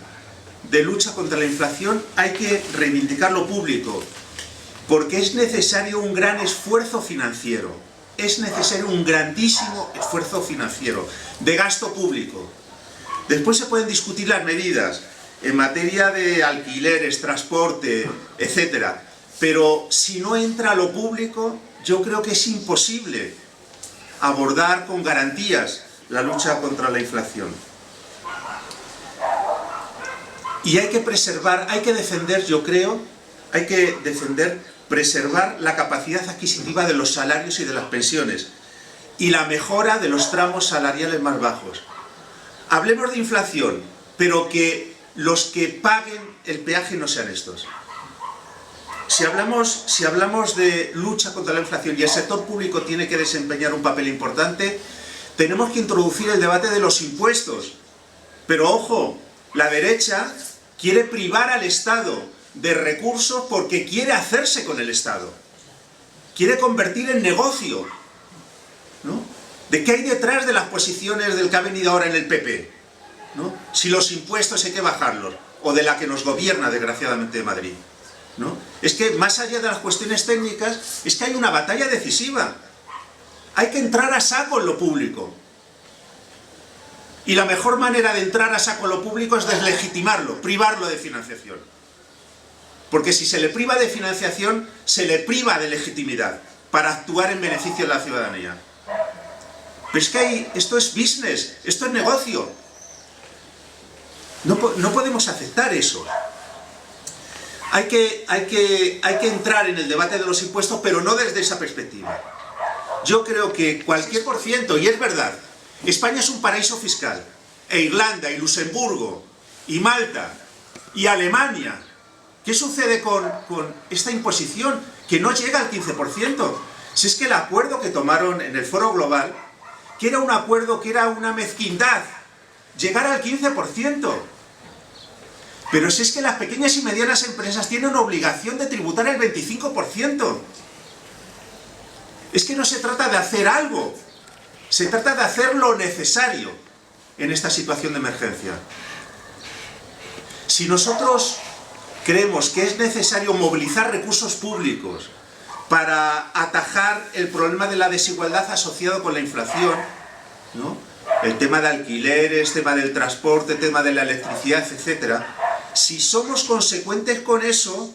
[SPEAKER 2] de lucha contra la inflación hay que reivindicar lo público, porque es necesario un gran esfuerzo financiero, es necesario un grandísimo esfuerzo financiero de gasto público. Después se pueden discutir las medidas en materia de alquileres, transporte, etcétera, pero si no entra lo público, yo creo que es imposible abordar con garantías la lucha contra la inflación. Y hay que preservar, hay que defender, yo creo, preservar la capacidad adquisitiva de los salarios y de las pensiones y la mejora de los tramos salariales más bajos. Hablemos de inflación, pero que los que paguen el peaje no sean estos. Si hablamos de lucha contra la inflación y el sector público tiene que desempeñar un papel importante, tenemos que introducir el debate de los impuestos. Pero ojo, la derecha quiere privar al Estado de recursos porque quiere hacerse con el Estado. Quiere convertir en negocio, ¿no? ¿De qué hay detrás de las posiciones del que ha venido ahora en el PP? ¿No? Si los impuestos hay que bajarlos, o de la que nos gobierna desgraciadamente Madrid, ¿no? Es que más allá de las cuestiones técnicas, es que hay una batalla decisiva. Hay que entrar a saco en lo público. Y la mejor manera de entrar a saco en lo público es deslegitimarlo, privarlo de financiación. Porque si se le priva de financiación, se le priva de legitimidad para actuar en beneficio de la ciudadanía. Pero es que esto es business, esto es negocio. No podemos aceptar eso. Hay que entrar en el debate de los impuestos, pero no desde esa perspectiva. Yo creo que cualquier por ciento, y es verdad, España es un paraíso fiscal, e Irlanda, y Luxemburgo, y Malta, y Alemania. ¿Qué sucede con esta imposición? Que no llega al 15%. Si es que el acuerdo que tomaron en el Foro Global, que era un acuerdo que era una mezquindad, llegar al 15%. Pero si es que las pequeñas y medianas empresas tienen obligación de tributar el 25%. Es que no se trata de hacer algo, se trata de hacer lo necesario en esta situación de emergencia. Si nosotros creemos que es necesario movilizar recursos públicos para atajar el problema de la desigualdad asociado con la inflación, ¿no? El tema de alquileres, tema del transporte, tema de la electricidad, etc. Si somos consecuentes con eso,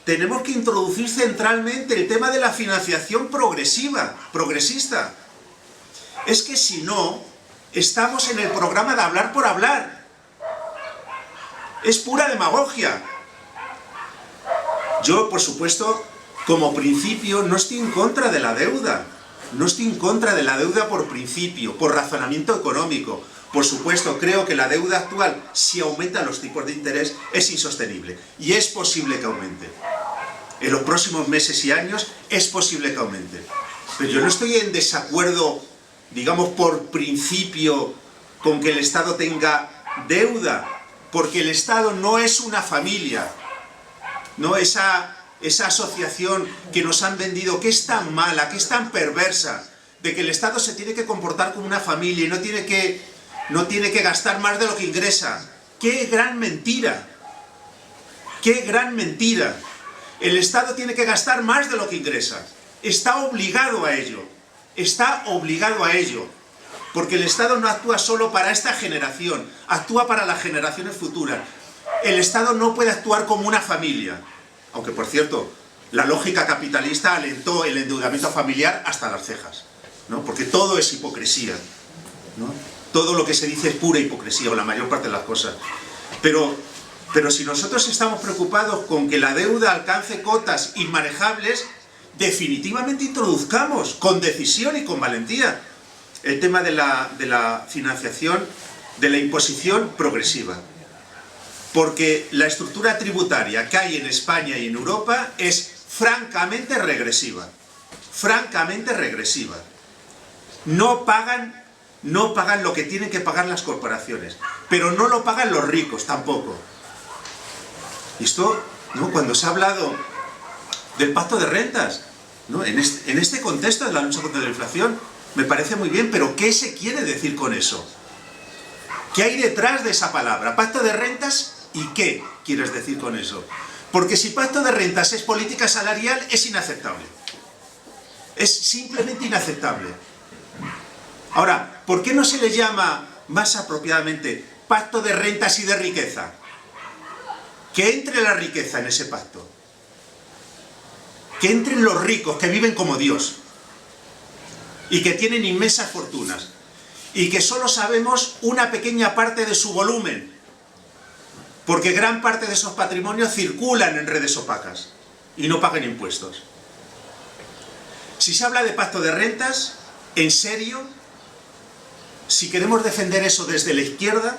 [SPEAKER 2] tenemos que introducir centralmente el tema de la financiación progresista. Es que si no, estamos en el programa de hablar por hablar. Es pura demagogia. Yo, por supuesto, como principio, no estoy en contra de la deuda. No estoy en contra de la deuda por principio, por razonamiento económico. Por supuesto, creo que la deuda actual, si aumentan los tipos de interés, es insostenible. Y es posible que aumente. En los próximos meses y años es posible que aumente. Pero yo no estoy en desacuerdo, digamos, por principio, con que el Estado tenga deuda. Porque el Estado no es una familia. No esa asociación que nos han vendido, que es tan mala, que es tan perversa, de que el Estado se tiene que comportar como una familia y no tiene que gastar más de lo que ingresa. ¡Qué gran mentira! ¡Qué gran mentira! El Estado tiene que gastar más de lo que ingresa. Está obligado a ello. Está obligado a ello. Porque el Estado no actúa solo para esta generación, actúa para las generaciones futuras. El Estado no puede actuar como una familia. Aunque, por cierto, la lógica capitalista alentó el endeudamiento familiar hasta las cejas, ¿no? Porque todo es hipocresía, ¿no? Todo lo que se dice es pura hipocresía, o la mayor parte de las cosas. Pero si nosotros estamos preocupados con que la deuda alcance cotas inmanejables, definitivamente introduzcamos, con decisión y con valentía, el tema de la financiación, de la imposición progresiva. Porque la estructura tributaria que hay en España y en Europa es francamente regresiva. Francamente regresiva. No pagan lo que tienen que pagar las corporaciones, pero no lo pagan los ricos tampoco. Y esto, ¿no? Cuando se ha hablado del pacto de rentas, ¿no? En este contexto de la lucha contra la inflación, me parece muy bien, pero ¿qué se quiere decir con eso? ¿Qué hay detrás de esa palabra? ¿Pacto de rentas? ¿Y qué quieres decir con eso? Porque si pacto de rentas es política salarial, es inaceptable. Es simplemente inaceptable. Ahora, ¿por qué no se le llama más apropiadamente pacto de rentas y de riqueza? Que entre la riqueza en ese pacto. Que entren los ricos, que viven como Dios. Y que tienen inmensas fortunas. Y que solo sabemos una pequeña parte de su volumen. Porque gran parte de esos patrimonios circulan en redes opacas y no pagan impuestos. Si se habla de pacto de rentas, en serio, si queremos defender eso desde la izquierda,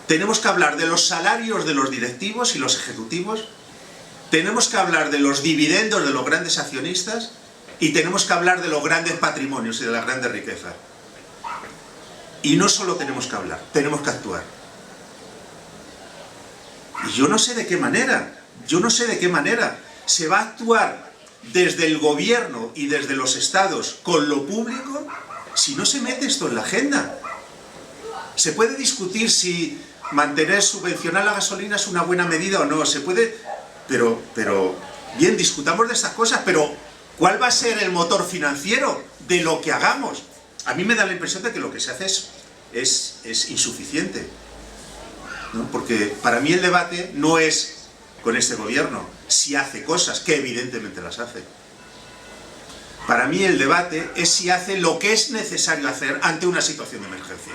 [SPEAKER 2] tenemos que hablar de los salarios de los directivos y los ejecutivos, tenemos que hablar de los dividendos de los grandes accionistas y tenemos que hablar de los grandes patrimonios y de la grande riqueza. Y no solo tenemos que hablar, tenemos que actuar. Y yo no sé de qué manera se va a actuar desde el gobierno y desde los estados con lo público si no se mete esto en la agenda. Se puede discutir si subvencionar la gasolina es una buena medida o no, se puede, pero bien, discutamos de estas cosas, pero ¿cuál va a ser el motor financiero de lo que hagamos? A mí me da la impresión de que lo que se hace es insuficiente, ¿no? Porque para mí el debate no es con este gobierno, si hace cosas, que evidentemente las hace. Para mí el debate es si hace lo que es necesario hacer ante una situación de emergencia.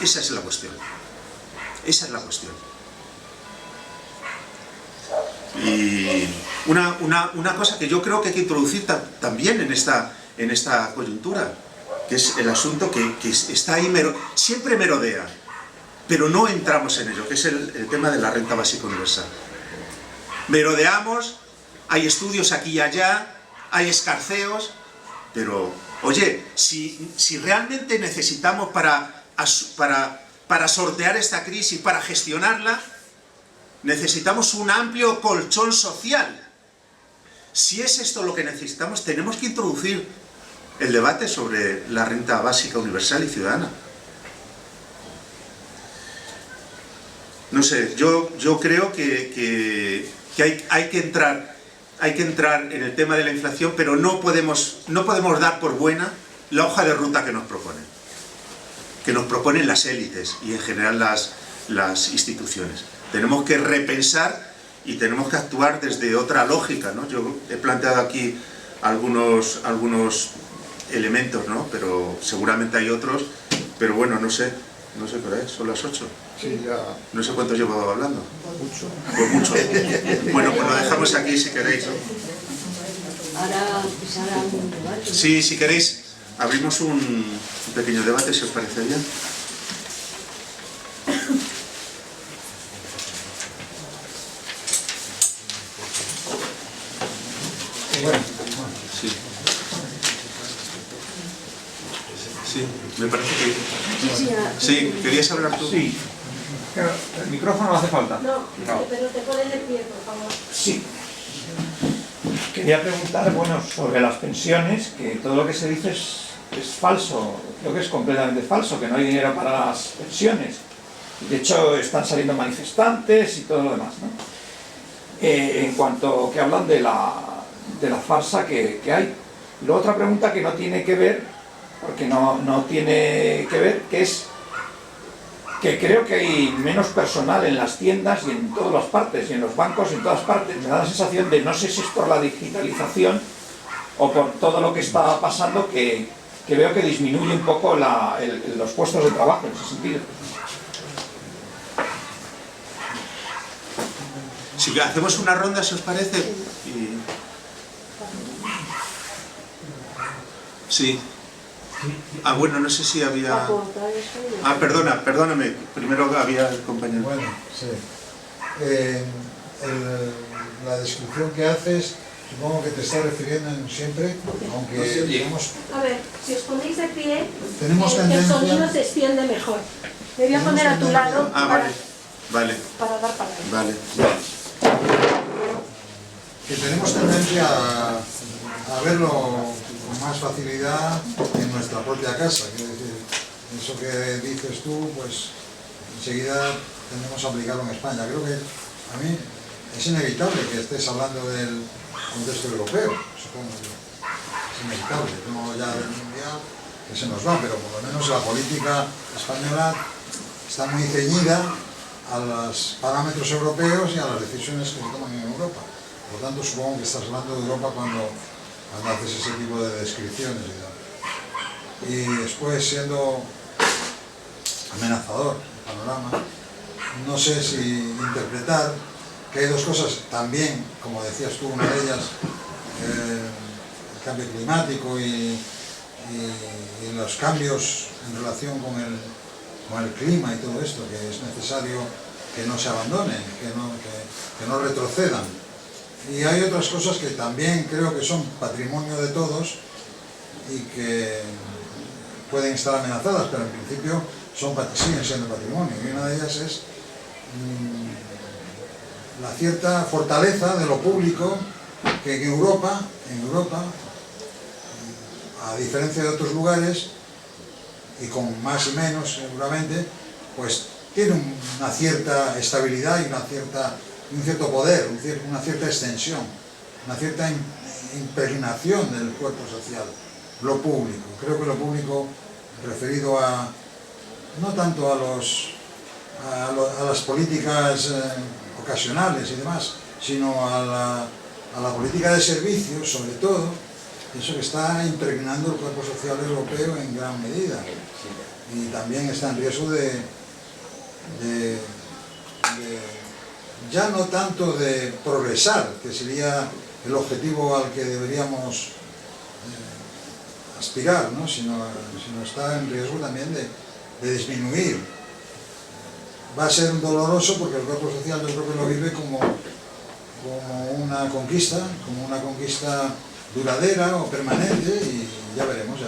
[SPEAKER 2] Esa es la cuestión. Esa es la cuestión. Y una cosa que yo creo que hay que introducir también en esta coyuntura, que es el asunto que está ahí, siempre merodea, pero no entramos en ello, que es el tema de la renta básica universal. Merodeamos, hay estudios aquí y allá, hay escarceos, pero, oye, si realmente necesitamos para sortear esta crisis, para gestionarla, necesitamos un amplio colchón social. Si es esto lo que necesitamos, tenemos que introducir el debate sobre la renta básica universal y ciudadana. No sé, yo creo que hay que entrar en el tema de la inflación, pero no podemos dar por buena la hoja de ruta que nos proponen las élites y en general las instituciones. Tenemos que repensar y tenemos que actuar desde otra lógica, ¿no? Yo he planteado aquí algunos elementos, ¿no? Pero seguramente hay otros, pero bueno, no sé qué hora es, son las 8.
[SPEAKER 3] Sí, ya.
[SPEAKER 2] No sé cuánto llevo hablando.
[SPEAKER 3] Mucho.
[SPEAKER 2] Pues mucho. Bueno, pues lo dejamos aquí si queréis, ¿no?
[SPEAKER 1] Ahora empezará un debate.
[SPEAKER 2] Sí, si queréis, abrimos un pequeño debate, si os parece bien. Sí. Sí, me parece que... Sí, ¿querías hablar tú?
[SPEAKER 3] Sí. Pero el micrófono no hace falta.
[SPEAKER 4] No, pero te pones de pie, por favor.
[SPEAKER 3] Sí. Quería preguntar, bueno, sobre las pensiones, que todo lo que se dice es falso. Creo que es completamente falso, que no hay dinero para las pensiones. De hecho, están saliendo manifestantes y todo lo demás, ¿no? En cuanto que hablan de la farsa que hay. Y luego otra pregunta que no tiene que ver, porque no tiene que ver, que es que creo que hay menos personal en las tiendas y en todas las partes, y en los bancos y en todas partes. Me da la sensación de, no sé si es por la digitalización o por todo lo que está pasando, que veo que disminuye un poco los puestos de trabajo en ese sentido.
[SPEAKER 2] Si hacemos una ronda, si os parece. Sí. Ah, bueno, no sé si había... Ah, perdóname. Primero había el compañero.
[SPEAKER 5] Bueno, sí. La descripción que haces, supongo que te estás refiriendo siempre, aunque tenemos...
[SPEAKER 4] A ver, si os ponéis de pie,
[SPEAKER 5] Tenemos
[SPEAKER 4] el
[SPEAKER 5] tendencia...
[SPEAKER 4] sonido se extiende mejor. Me voy a poner a tu lado
[SPEAKER 2] Ah, vale.
[SPEAKER 4] para dar para ahí.
[SPEAKER 2] Vale.
[SPEAKER 5] Que tenemos tendencia a verlo con más facilidad en nuestra propia casa. Quiero decir, eso que dices tú, pues enseguida tendemos a aplicarlo en España. Creo que a mí es inevitable que estés hablando del contexto europeo, supongo yo. Es inevitable, no ya del mundial, que se nos va, pero por lo menos la política española está muy ceñida a los parámetros europeos y a las decisiones que se toman en Europa. Por lo tanto, supongo que estás hablando de Europa cuando haces ese tipo de descripciones y después, siendo amenazador el panorama, no sé si interpretar que hay dos cosas también, como decías tú, una de ellas, el cambio climático y los cambios en relación con el clima y todo esto, que es necesario que no se abandonen, que no retrocedan. Y hay otras cosas que también creo que son patrimonio de todos y que pueden estar amenazadas, pero en principio siguen siendo patrimonio. Y una de ellas es la cierta fortaleza de lo público que en Europa, a diferencia de otros lugares, y con más y menos seguramente, pues tiene una cierta estabilidad y un cierto poder, una cierta extensión, una cierta impregnación del cuerpo social, lo público. Creo que lo público, referido no tanto a las políticas ocasionales y demás, sino a la política de servicios, sobre todo, eso que está impregnando el cuerpo social europeo en gran medida. Y también está en riesgo de ya no tanto de progresar, que sería el objetivo al que deberíamos aspirar, ¿no? sino está en riesgo también de disminuir. Va a ser doloroso porque el cuerpo social yo creo que lo vive como una conquista duradera o permanente, y ya veremos.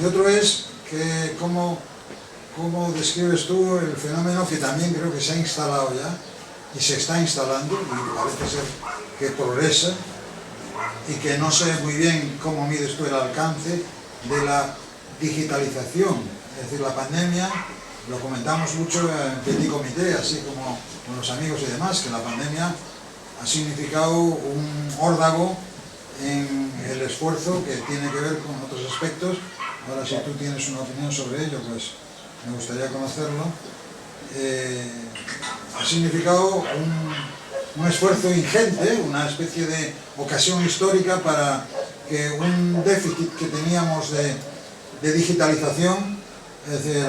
[SPEAKER 5] Y otro es que cómo describes tú el fenómeno que también creo que se ha instalado ya y se está instalando y parece ser que progresa, y que no sé muy bien cómo mides tú el alcance de la digitalización. Es decir, la pandemia, lo comentamos mucho en petit comité, así como con los amigos y demás, que la pandemia ha significado un órdago en el esfuerzo que tiene que ver con otros aspectos. Ahora, si tú tienes una opinión sobre ello, pues me gustaría conocerlo. Ha significado un esfuerzo ingente, una especie de ocasión histórica para que un déficit que teníamos de digitalización, es decir,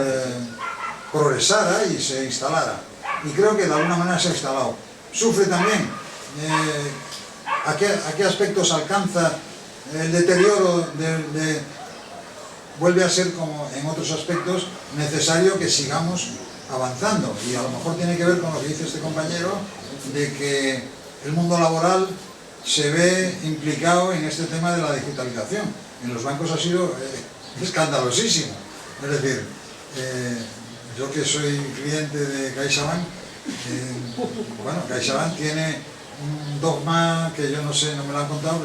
[SPEAKER 5] progresara y se instalara. Y creo que de alguna manera se ha instalado. Sufre también ¿a qué aspectos alcanza el deterioro vuelve a ser, como en otros aspectos, necesario que sigamos avanzando? Y a lo mejor tiene que ver con lo que dice este compañero, de que el mundo laboral se ve implicado en este tema de la digitalización. En los bancos ha sido escandalosísimo. Es decir, yo que soy cliente de CaixaBank, bueno, CaixaBank tiene un dogma que yo no sé, no me lo han contado,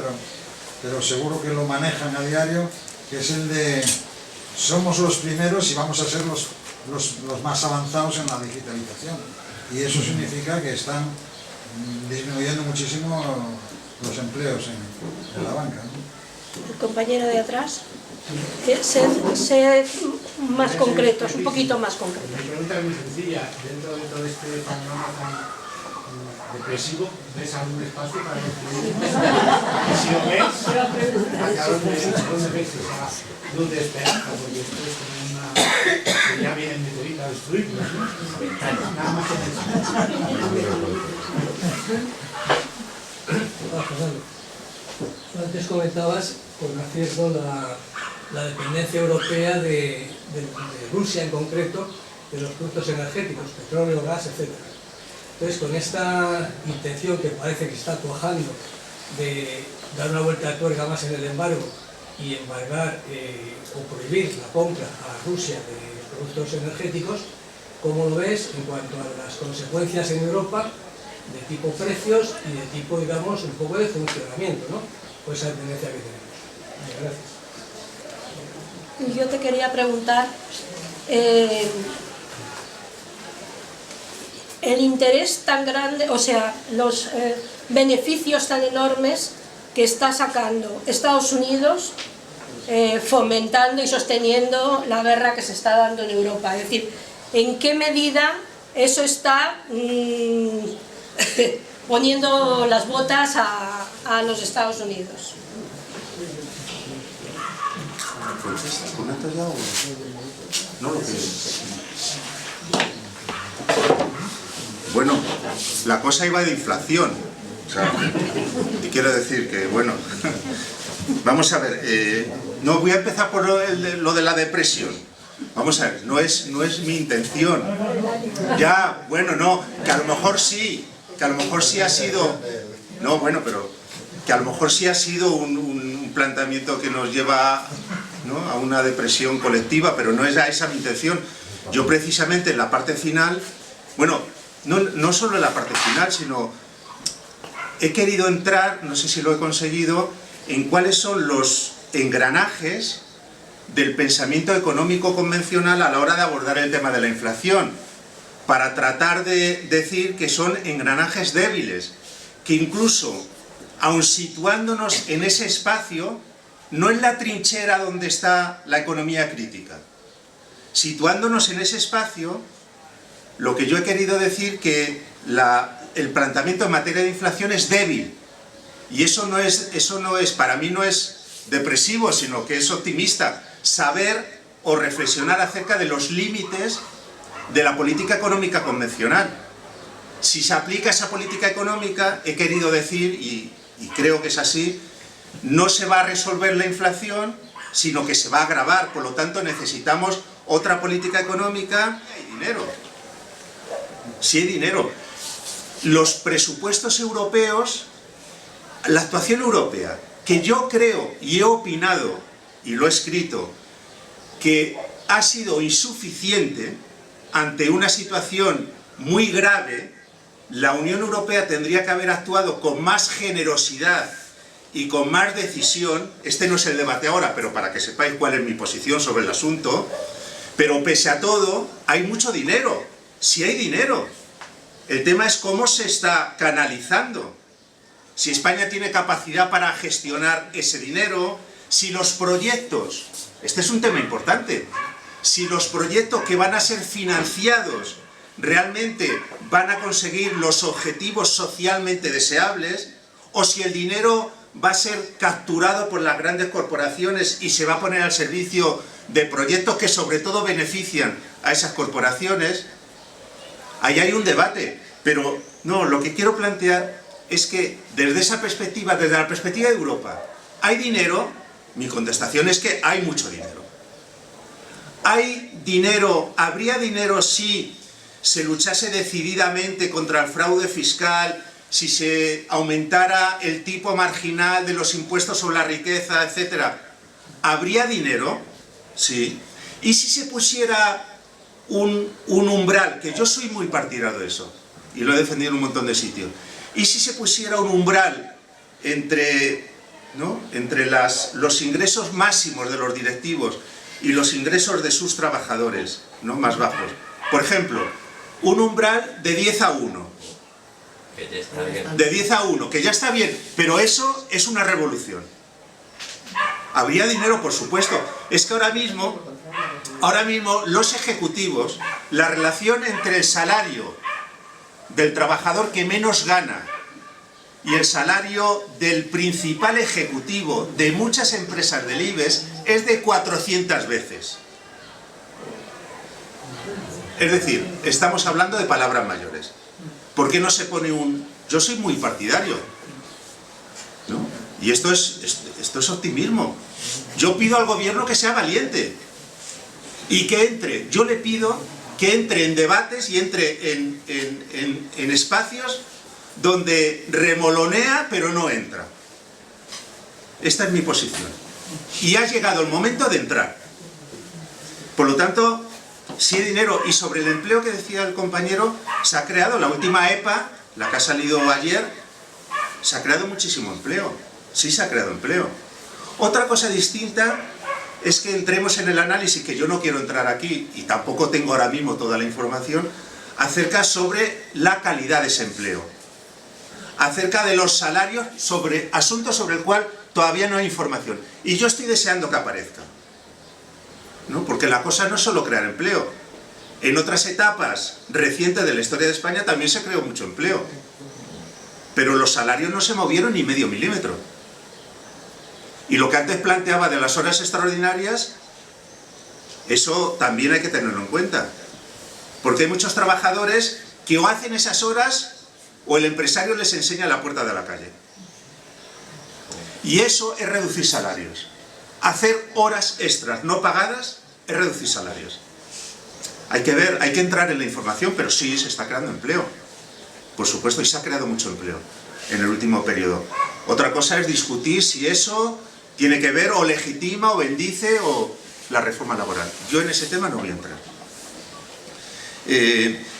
[SPEAKER 5] pero seguro que lo manejan a diario, que es el de somos los primeros y vamos a ser los más avanzados en la digitalización. Y eso significa que están disminuyendo muchísimo los empleos en la banca, ¿no?
[SPEAKER 4] El compañero de atrás, ser más concretos, un poquito más concretos.
[SPEAKER 6] Mi pregunta es muy sencilla. Dentro de todo este panorama tan depresivo, ¿ves algún espacio para construir? Si lo ves, ¿hacia dónde ves esa luz de esperanza? Porque esto es como una... que ya viene el meteorito a destruirlo, ¿no? Nada más que pensar.
[SPEAKER 7] Antes comentabas con acierto la dependencia europea de Rusia en concreto de los productos energéticos, petróleo, gas, etc. Entonces, con esta intención que parece que está cuajando de dar una vuelta de tuerca más en el embargo y embargar o prohibir la compra a Rusia de productos energéticos, ¿cómo lo ves en cuanto a las consecuencias en Europa de tipo precios y de tipo, digamos, un poco de funcionamiento, ¿no? Pues esa tendencia que tenemos. Gracias.
[SPEAKER 4] Yo te quería preguntar, el interés tan grande, o sea, los beneficios tan enormes que está sacando Estados Unidos fomentando y sosteniendo la guerra que se está dando en Europa. Es decir, ¿en qué medida eso está poniendo las botas a los Estados Unidos?
[SPEAKER 2] ¿Comentas ya o no lo quieres? Bueno, la cosa iba de inflación. O sea, y quiero decir que, bueno, vamos a ver, no voy a empezar por lo de la depresión. Vamos a ver, no es mi intención. Ya, bueno, no, que a lo mejor sí ha sido, no, bueno, pero que a lo mejor sí ha sido un planteamiento que nos lleva, ¿no?, a una depresión colectiva, pero no es esa mi intención. Yo precisamente en la parte final, bueno, no solo en la parte final, sino he querido entrar, no sé si lo he conseguido, en cuáles son los engranajes del pensamiento económico convencional a la hora de abordar el tema de la inflación, para tratar de decir que son engranajes débiles, que incluso, aun situándonos en ese espacio, no en la trinchera donde está la economía crítica, situándonos en ese espacio, lo que yo he querido decir que el planteamiento en materia de inflación es débil, y eso no es, para mí no es depresivo, sino que es optimista, saber o reflexionar acerca de los límites de la política económica convencional. Si se aplica esa política económica, he querido decir, y creo que es así, no se va a resolver la inflación, sino que se va a agravar. Por lo tanto, necesitamos otra política económica. Hay dinero. Sí hay dinero. Los presupuestos europeos, la actuación europea, que yo creo y he opinado, y lo he escrito, que ha sido insuficiente ante una situación muy grave, la Unión Europea tendría que haber actuado con más generosidad y con más decisión. Este no es el debate ahora, pero para que sepáis cuál es mi posición sobre el asunto. Pero pese a todo, hay mucho dinero. Sí hay dinero. El tema es cómo se está canalizando. Si España tiene capacidad para gestionar ese dinero, si los proyectos, este es un tema importante, si los proyectos que van a ser financiados realmente van a conseguir los objetivos socialmente deseables, o si el dinero va a ser capturado por las grandes corporaciones y se va a poner al servicio de proyectos que sobre todo benefician a esas corporaciones. Ahí hay un debate, pero no, lo que quiero plantear es que desde esa perspectiva, desde la perspectiva de Europa, ¿hay dinero? Mi contestación es que hay mucho dinero. ¿Hay dinero? ¿Habría dinero si se luchase decididamente contra el fraude fiscal, si se aumentara el tipo marginal de los impuestos sobre la riqueza, etcétera? ¿Habría dinero? Sí. ¿Y si se pusiera un umbral? Que yo soy muy partidario de eso, y lo he defendido en un montón de sitios. ¿Y si se pusiera un umbral entre los ingresos máximos de los directivos y los ingresos de sus trabajadores, ¿no?, más bajos? Por ejemplo, un umbral de 10 a 1.
[SPEAKER 8] Que ya está bien.
[SPEAKER 2] De 10 a 1, que ya está bien, pero eso es una revolución. Habría dinero, por supuesto. Es que ahora mismo los ejecutivos, la relación entre el salario del trabajador que menos gana y el salario del principal ejecutivo de muchas empresas del IBEX es de 400 veces. Es decir, estamos hablando de palabras mayores. ¿Por qué no se pone un...? Yo soy muy partidario, ¿no? Y esto es optimismo. Yo pido al gobierno que sea valiente y que entre. Yo le pido que entre en debates y entre en espacios donde remolonea pero no entra. Esta es mi posición. Y ha llegado el momento de entrar. Por lo tanto, si hay dinero. Y sobre el empleo que decía el compañero, se ha creado la última EPA, la que ha salido ayer, se ha creado muchísimo empleo. Sí se ha creado empleo. Otra cosa distinta es que entremos en el análisis, que yo no quiero entrar aquí, y tampoco tengo ahora mismo toda la información, acerca sobre la calidad de ese empleo, acerca de los salarios, sobre asuntos sobre el cual todavía no hay información. Y yo estoy deseando que aparezca, ¿no? Porque la cosa no es solo crear empleo. En otras etapas recientes de la historia de España también se creó mucho empleo, pero los salarios no se movieron ni medio milímetro. Y lo que antes planteaba de las horas extraordinarias, eso también hay que tenerlo en cuenta. Porque hay muchos trabajadores que o hacen esas horas o el empresario les enseña la puerta de la calle. Y eso es reducir salarios. Hacer horas extras no pagadas es reducir salarios. Hay que ver, hay que entrar en la información, pero sí se está creando empleo. Por supuesto, y se ha creado mucho empleo en el último periodo. Otra cosa es discutir si eso tiene que ver o legitima o bendice o la reforma laboral. Yo en ese tema no voy a entrar.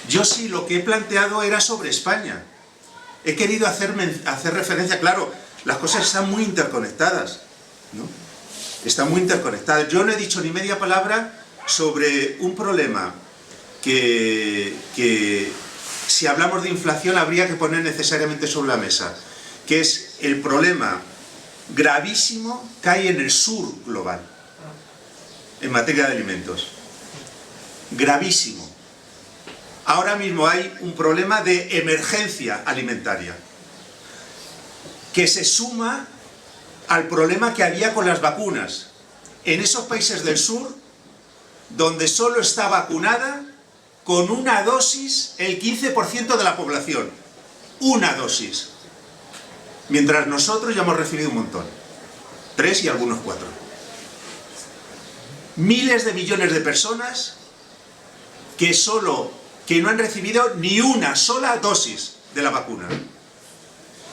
[SPEAKER 2] Yo sí, lo que he planteado era sobre España. He querido hacer referencia, claro, las cosas están muy interconectadas, ¿no? Están muy interconectadas. Yo no he dicho ni media palabra sobre un problema que si hablamos de inflación habría que poner necesariamente sobre la mesa, que es el problema gravísimo que hay en el sur global en materia de alimentos. Gravísimo. Ahora mismo hay un problema de emergencia alimentaria que se suma al problema que había con las vacunas en esos países del sur, donde solo está vacunada con una dosis el 15% de la población. Una dosis. Mientras nosotros ya hemos recibido un montón. 3 y algunos 4. Miles de millones de personas que no han recibido ni una sola dosis de la vacuna.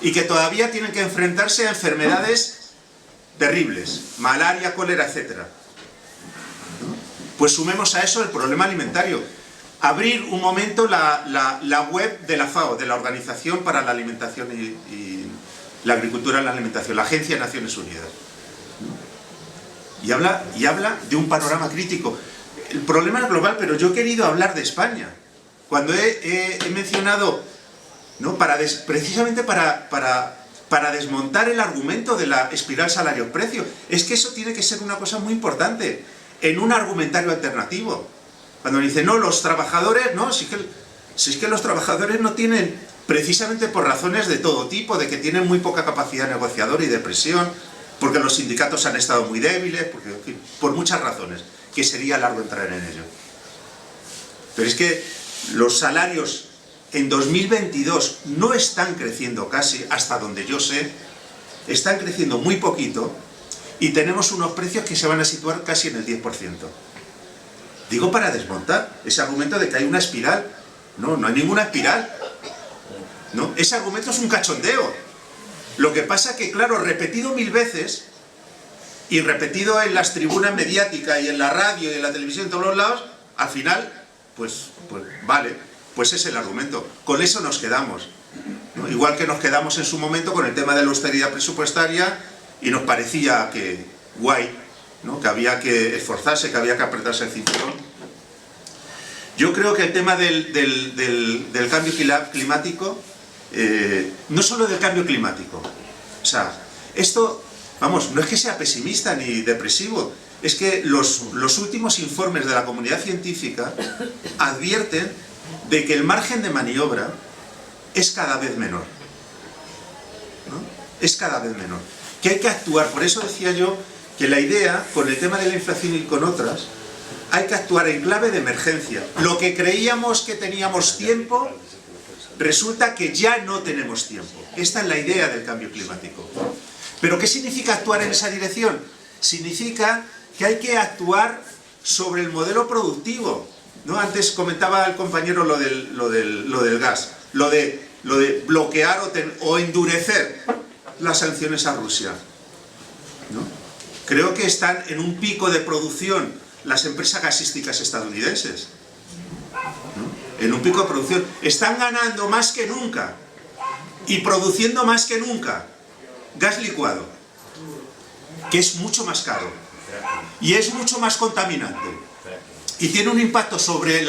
[SPEAKER 2] Y que todavía tienen que enfrentarse a enfermedades terribles. Malaria, cólera, etc. Pues sumemos a eso el problema alimentario. Abrir un momento la web de la FAO, de la Organización para la Alimentación y la Agricultura y la Alimentación, la Agencia de Naciones Unidas. Y habla de un panorama crítico. El problema es global, pero yo he querido hablar de España. Cuando he mencionado, ¿no?, precisamente para desmontar el argumento de la espiral salario-precio. Es que eso tiene que ser una cosa muy importante en un argumentario alternativo. Cuando dicen, no, los trabajadores, no, si es que los trabajadores no tienen, precisamente por razones de todo tipo, de que tienen muy poca capacidad negociadora y de presión, porque los sindicatos han estado muy débiles, porque, en fin, por muchas razones, que sería largo entrar en ello. Pero es que los salarios en 2022 no están creciendo casi, hasta donde yo sé, están creciendo muy poquito y tenemos unos precios que se van a situar casi en el 10%. Digo para desmontar ese argumento de que hay una espiral. No, no hay ninguna espiral. No, ese argumento es un cachondeo. Lo que pasa que, claro, repetido 1000 veces y repetido en las tribunas mediáticas y en la radio y en la televisión en todos los lados, al final, pues vale, pues es el argumento. Con eso nos quedamos, ¿no? Igual que nos quedamos en su momento con el tema de la austeridad presupuestaria y nos parecía que guay, ¿no? Que había que esforzarse, que había que apretarse el cinturón. Yo creo que el tema del cambio climático, no solo del cambio climático, o sea, esto, vamos, no es que sea pesimista ni depresivo, es que los últimos informes de la comunidad científica advierten de que el margen de maniobra es cada vez menor, ¿no? Es cada vez menor, que hay que actuar. Por eso decía yo que la idea, con el tema de la inflación y con otras, hay que actuar en clave de emergencia. Lo que creíamos que teníamos tiempo, resulta que ya no tenemos tiempo. Esta es la idea del cambio climático. ¿Pero qué significa actuar en esa dirección? Significa que hay que actuar sobre el modelo productivo, ¿no? Antes comentaba el compañero lo del gas, lo de bloquear o endurecer las sanciones a Rusia, ¿no? Creo que están en un pico de producción las empresas gasísticas estadounidenses, ¿no? En un pico de producción. Están ganando más que nunca y produciendo más que nunca gas licuado, que es mucho más caro y es mucho más contaminante y tiene un impacto sobre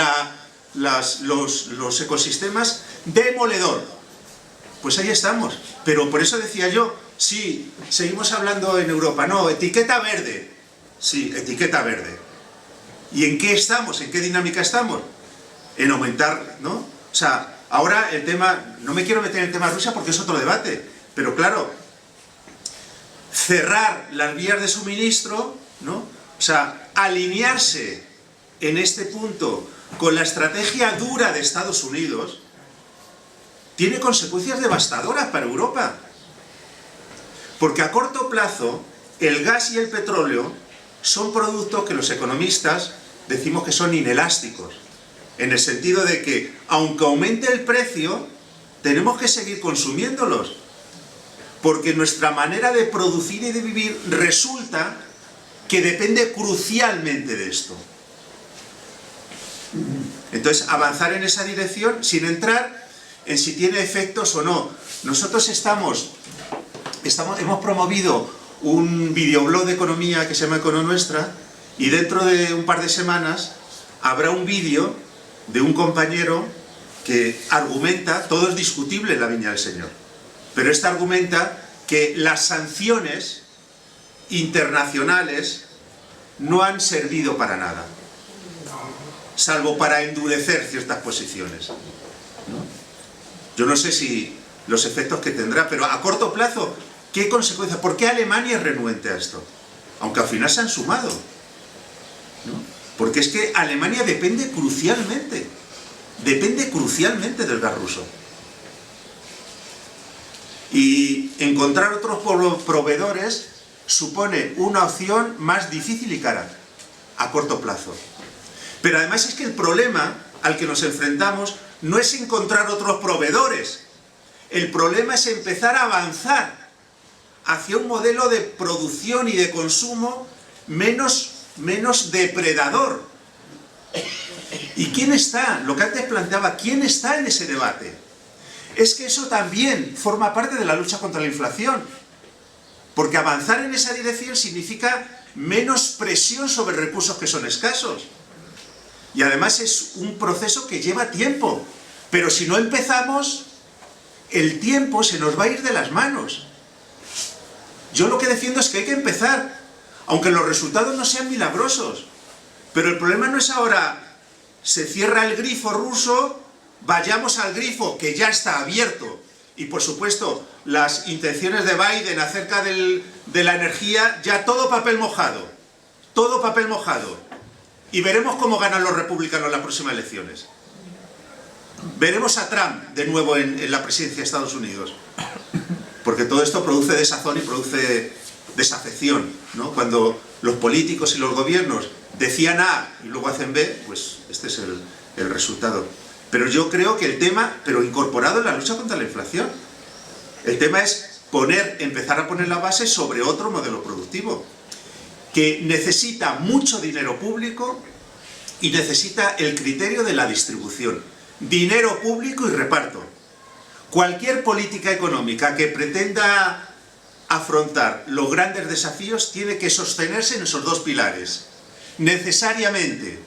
[SPEAKER 2] los ecosistemas demoledor. Pues ahí estamos. Pero por eso decía yo, sí, seguimos hablando en Europa, no, etiqueta verde. Sí, etiqueta verde. ¿Y en qué estamos? ¿En qué dinámica estamos? En aumentar, ¿no? O sea, ahora el tema, no me quiero meter en el tema de Rusia porque es otro debate, pero claro, cerrar las vías de suministro, ¿no? O sea, alinearse en este punto con la estrategia dura de Estados Unidos, tiene consecuencias devastadoras para Europa. Porque a corto plazo, el gas y el petróleo son productos que los economistas decimos que son inelásticos. En el sentido de que, aunque aumente el precio, tenemos que seguir consumiéndolos. Porque nuestra manera de producir y de vivir resulta que depende crucialmente de esto. Entonces, avanzar en esa dirección sin entrar en si tiene efectos o no. Nosotros hemos promovido un videoblog de economía que se llama Econonuestra, y dentro de un par de semanas habrá un vídeo de un compañero que argumenta, todo es discutible en la Viña del Señor, pero este argumenta que las sanciones internacionales no han servido para nada, salvo para endurecer ciertas posiciones, ¿no? Yo no sé si los efectos que tendrá, pero a corto plazo, ¿qué consecuencias? ¿Por qué Alemania es renuente a esto? Aunque al final se han sumado, ¿no? Porque es que Alemania depende crucialmente del gas ruso. Y encontrar otros proveedores supone una opción más difícil y cara, a corto plazo. Pero además es que el problema al que nos enfrentamos no es encontrar otros proveedores. El problema es empezar a avanzar hacia un modelo de producción y de consumo menos depredador. ¿Y quién está? Lo que antes planteaba, ¿quién está en ese debate? Es que eso también forma parte de la lucha contra la inflación. Porque avanzar en esa dirección significa menos presión sobre recursos que son escasos. Y además es un proceso que lleva tiempo. Pero si no empezamos, el tiempo se nos va a ir de las manos. Yo lo que defiendo es que hay que empezar, aunque los resultados no sean milagrosos. Pero el problema no es ahora, se cierra el grifo ruso, vayamos al grifo que ya está abierto. Y por supuesto, las intenciones de Biden acerca de la energía, ya todo papel mojado. Todo papel mojado. Y veremos cómo ganan los republicanos las próximas elecciones. Veremos a Trump de nuevo en la presidencia de Estados Unidos. Porque todo esto produce desazón y produce desafección, ¿no? Cuando los políticos y los gobiernos decían A y luego hacen B, pues este es el resultado. Pero yo creo que el tema, pero incorporado en la lucha contra la inflación, el tema es empezar a poner la base sobre otro modelo productivo, que necesita mucho dinero público y necesita el criterio de la distribución. Dinero público y reparto. Cualquier política económica que pretenda afrontar los grandes desafíos tiene que sostenerse en esos dos pilares. Necesariamente,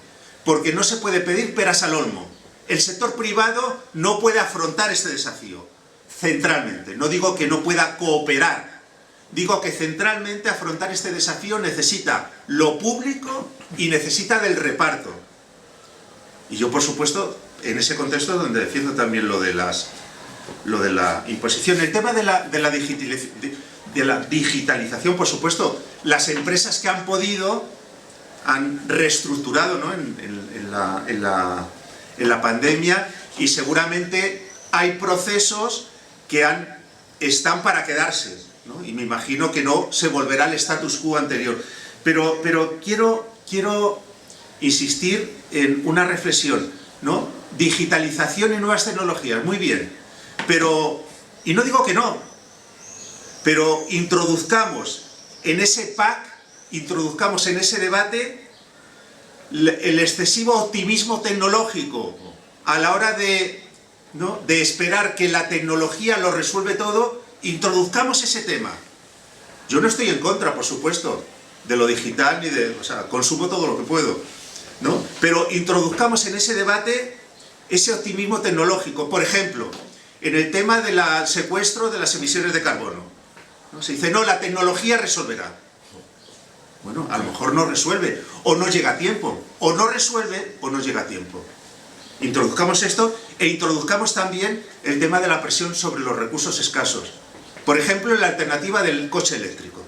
[SPEAKER 2] porque no se puede pedir peras al olmo. El sector privado no puede afrontar este desafío, centralmente. No digo que no pueda cooperar, digo que centralmente afrontar este desafío necesita lo público y necesita del reparto. Y yo, por supuesto, en ese contexto es donde defiendo también lo de la imposición. El tema de la digitalización, por supuesto, las empresas que han podido han reestructurado, ¿no? en la pandemia, y seguramente hay procesos que están para quedarse, ¿no? Y me imagino que no se volverá al status quo anterior. Pero quiero insistir en una reflexión, ¿no? Digitalización y nuevas tecnologías, muy bien, y no digo que no, pero introduzcamos en ese pack, introduzcamos en ese debate el excesivo optimismo tecnológico a la hora de esperar que la tecnología lo resuelve todo. Introduzcamos ese tema. Yo no estoy en contra, por supuesto, de lo digital, consumo todo lo que puedo, ¿no? Pero introduzcamos en ese debate ese optimismo tecnológico. Por ejemplo, en el tema del secuestro de las emisiones de carbono, ¿no? Se dice, no, la tecnología resolverá. Bueno, a lo mejor no resuelve, o no llega a tiempo, o no resuelve, o no llega a tiempo. Introduzcamos esto, e introduzcamos también el tema de la presión sobre los recursos escasos. Por ejemplo, en la alternativa del coche eléctrico,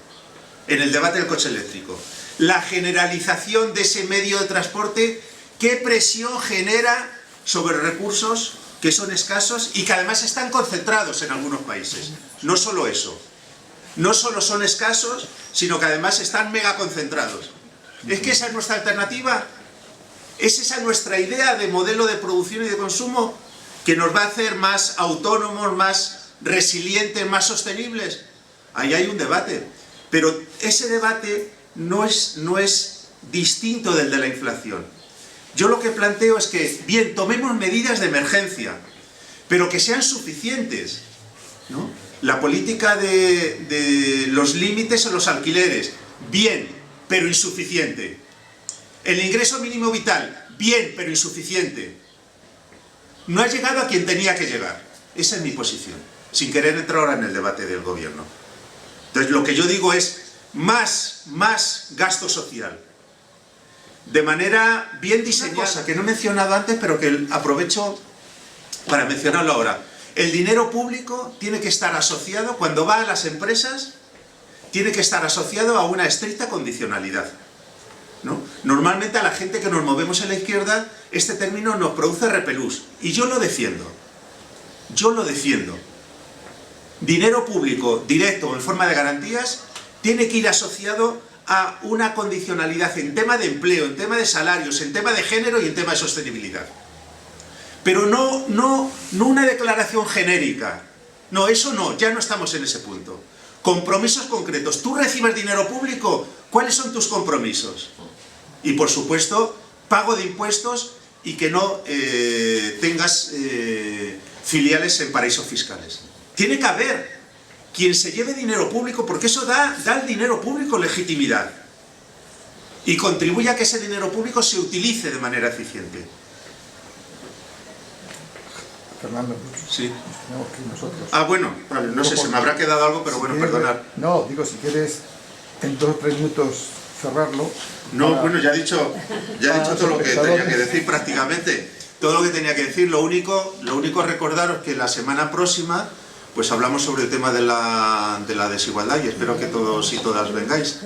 [SPEAKER 2] en el debate del coche eléctrico. La generalización de ese medio de transporte, ¿qué presión genera sobre recursos que son escasos y que además están concentrados en algunos países? No solo eso, no solo son escasos, sino que además están mega concentrados. ¿Es que esa es nuestra alternativa? ¿Es esa nuestra idea de modelo de producción y de consumo que nos va a hacer más autónomos, más resilientes, más sostenibles? Ahí hay un debate, pero ese debate no es distinto del de la inflación. Yo lo que planteo es que, bien, tomemos medidas de emergencia, pero que sean suficientes, ¿no? La política de los límites en los alquileres, bien, pero insuficiente. El ingreso mínimo vital, bien, pero insuficiente. No ha llegado a quien tenía que llegar. Esa es mi posición, sin querer entrar ahora en el debate del gobierno. Entonces, lo que yo digo es más gasto social. De manera bien diseñada. Una cosa que no he mencionado antes, pero que aprovecho para mencionarlo ahora. El dinero público tiene que estar asociado, cuando va a las empresas, tiene que estar asociado a una estricta condicionalidad, ¿no? Normalmente a la gente que nos movemos en la izquierda, este término nos produce repelús. Y yo lo defiendo. Yo lo defiendo. Dinero público, directo o en forma de garantías, tiene que ir asociado a una condicionalidad en tema de empleo, en tema de salarios, en tema de género y en tema de sostenibilidad. Pero no una declaración genérica. No, eso no, ya no estamos en ese punto. Compromisos concretos. Tú recibes dinero público, ¿cuáles son tus compromisos? Y por supuesto, pago de impuestos y que no tengas filiales en paraísos fiscales. Tiene que haber quien se lleve dinero público, porque eso da al dinero público legitimidad y contribuye a que ese dinero público se utilice de manera eficiente.
[SPEAKER 9] Fernando,
[SPEAKER 2] sí.
[SPEAKER 9] Tenemos que ir nosotros.
[SPEAKER 2] Ah, bueno, vale, no sé, se me habrá quedado algo, pero bueno, perdonad.
[SPEAKER 9] No, digo, si quieres en 2 o 3 minutos cerrarlo.
[SPEAKER 2] No, bueno, ya he dicho todo lo que tenía que decir prácticamente. Todo lo que tenía que decir. Lo único recordaros que la semana próxima pues hablamos sobre el tema de la desigualdad y espero que todos y todas vengáis.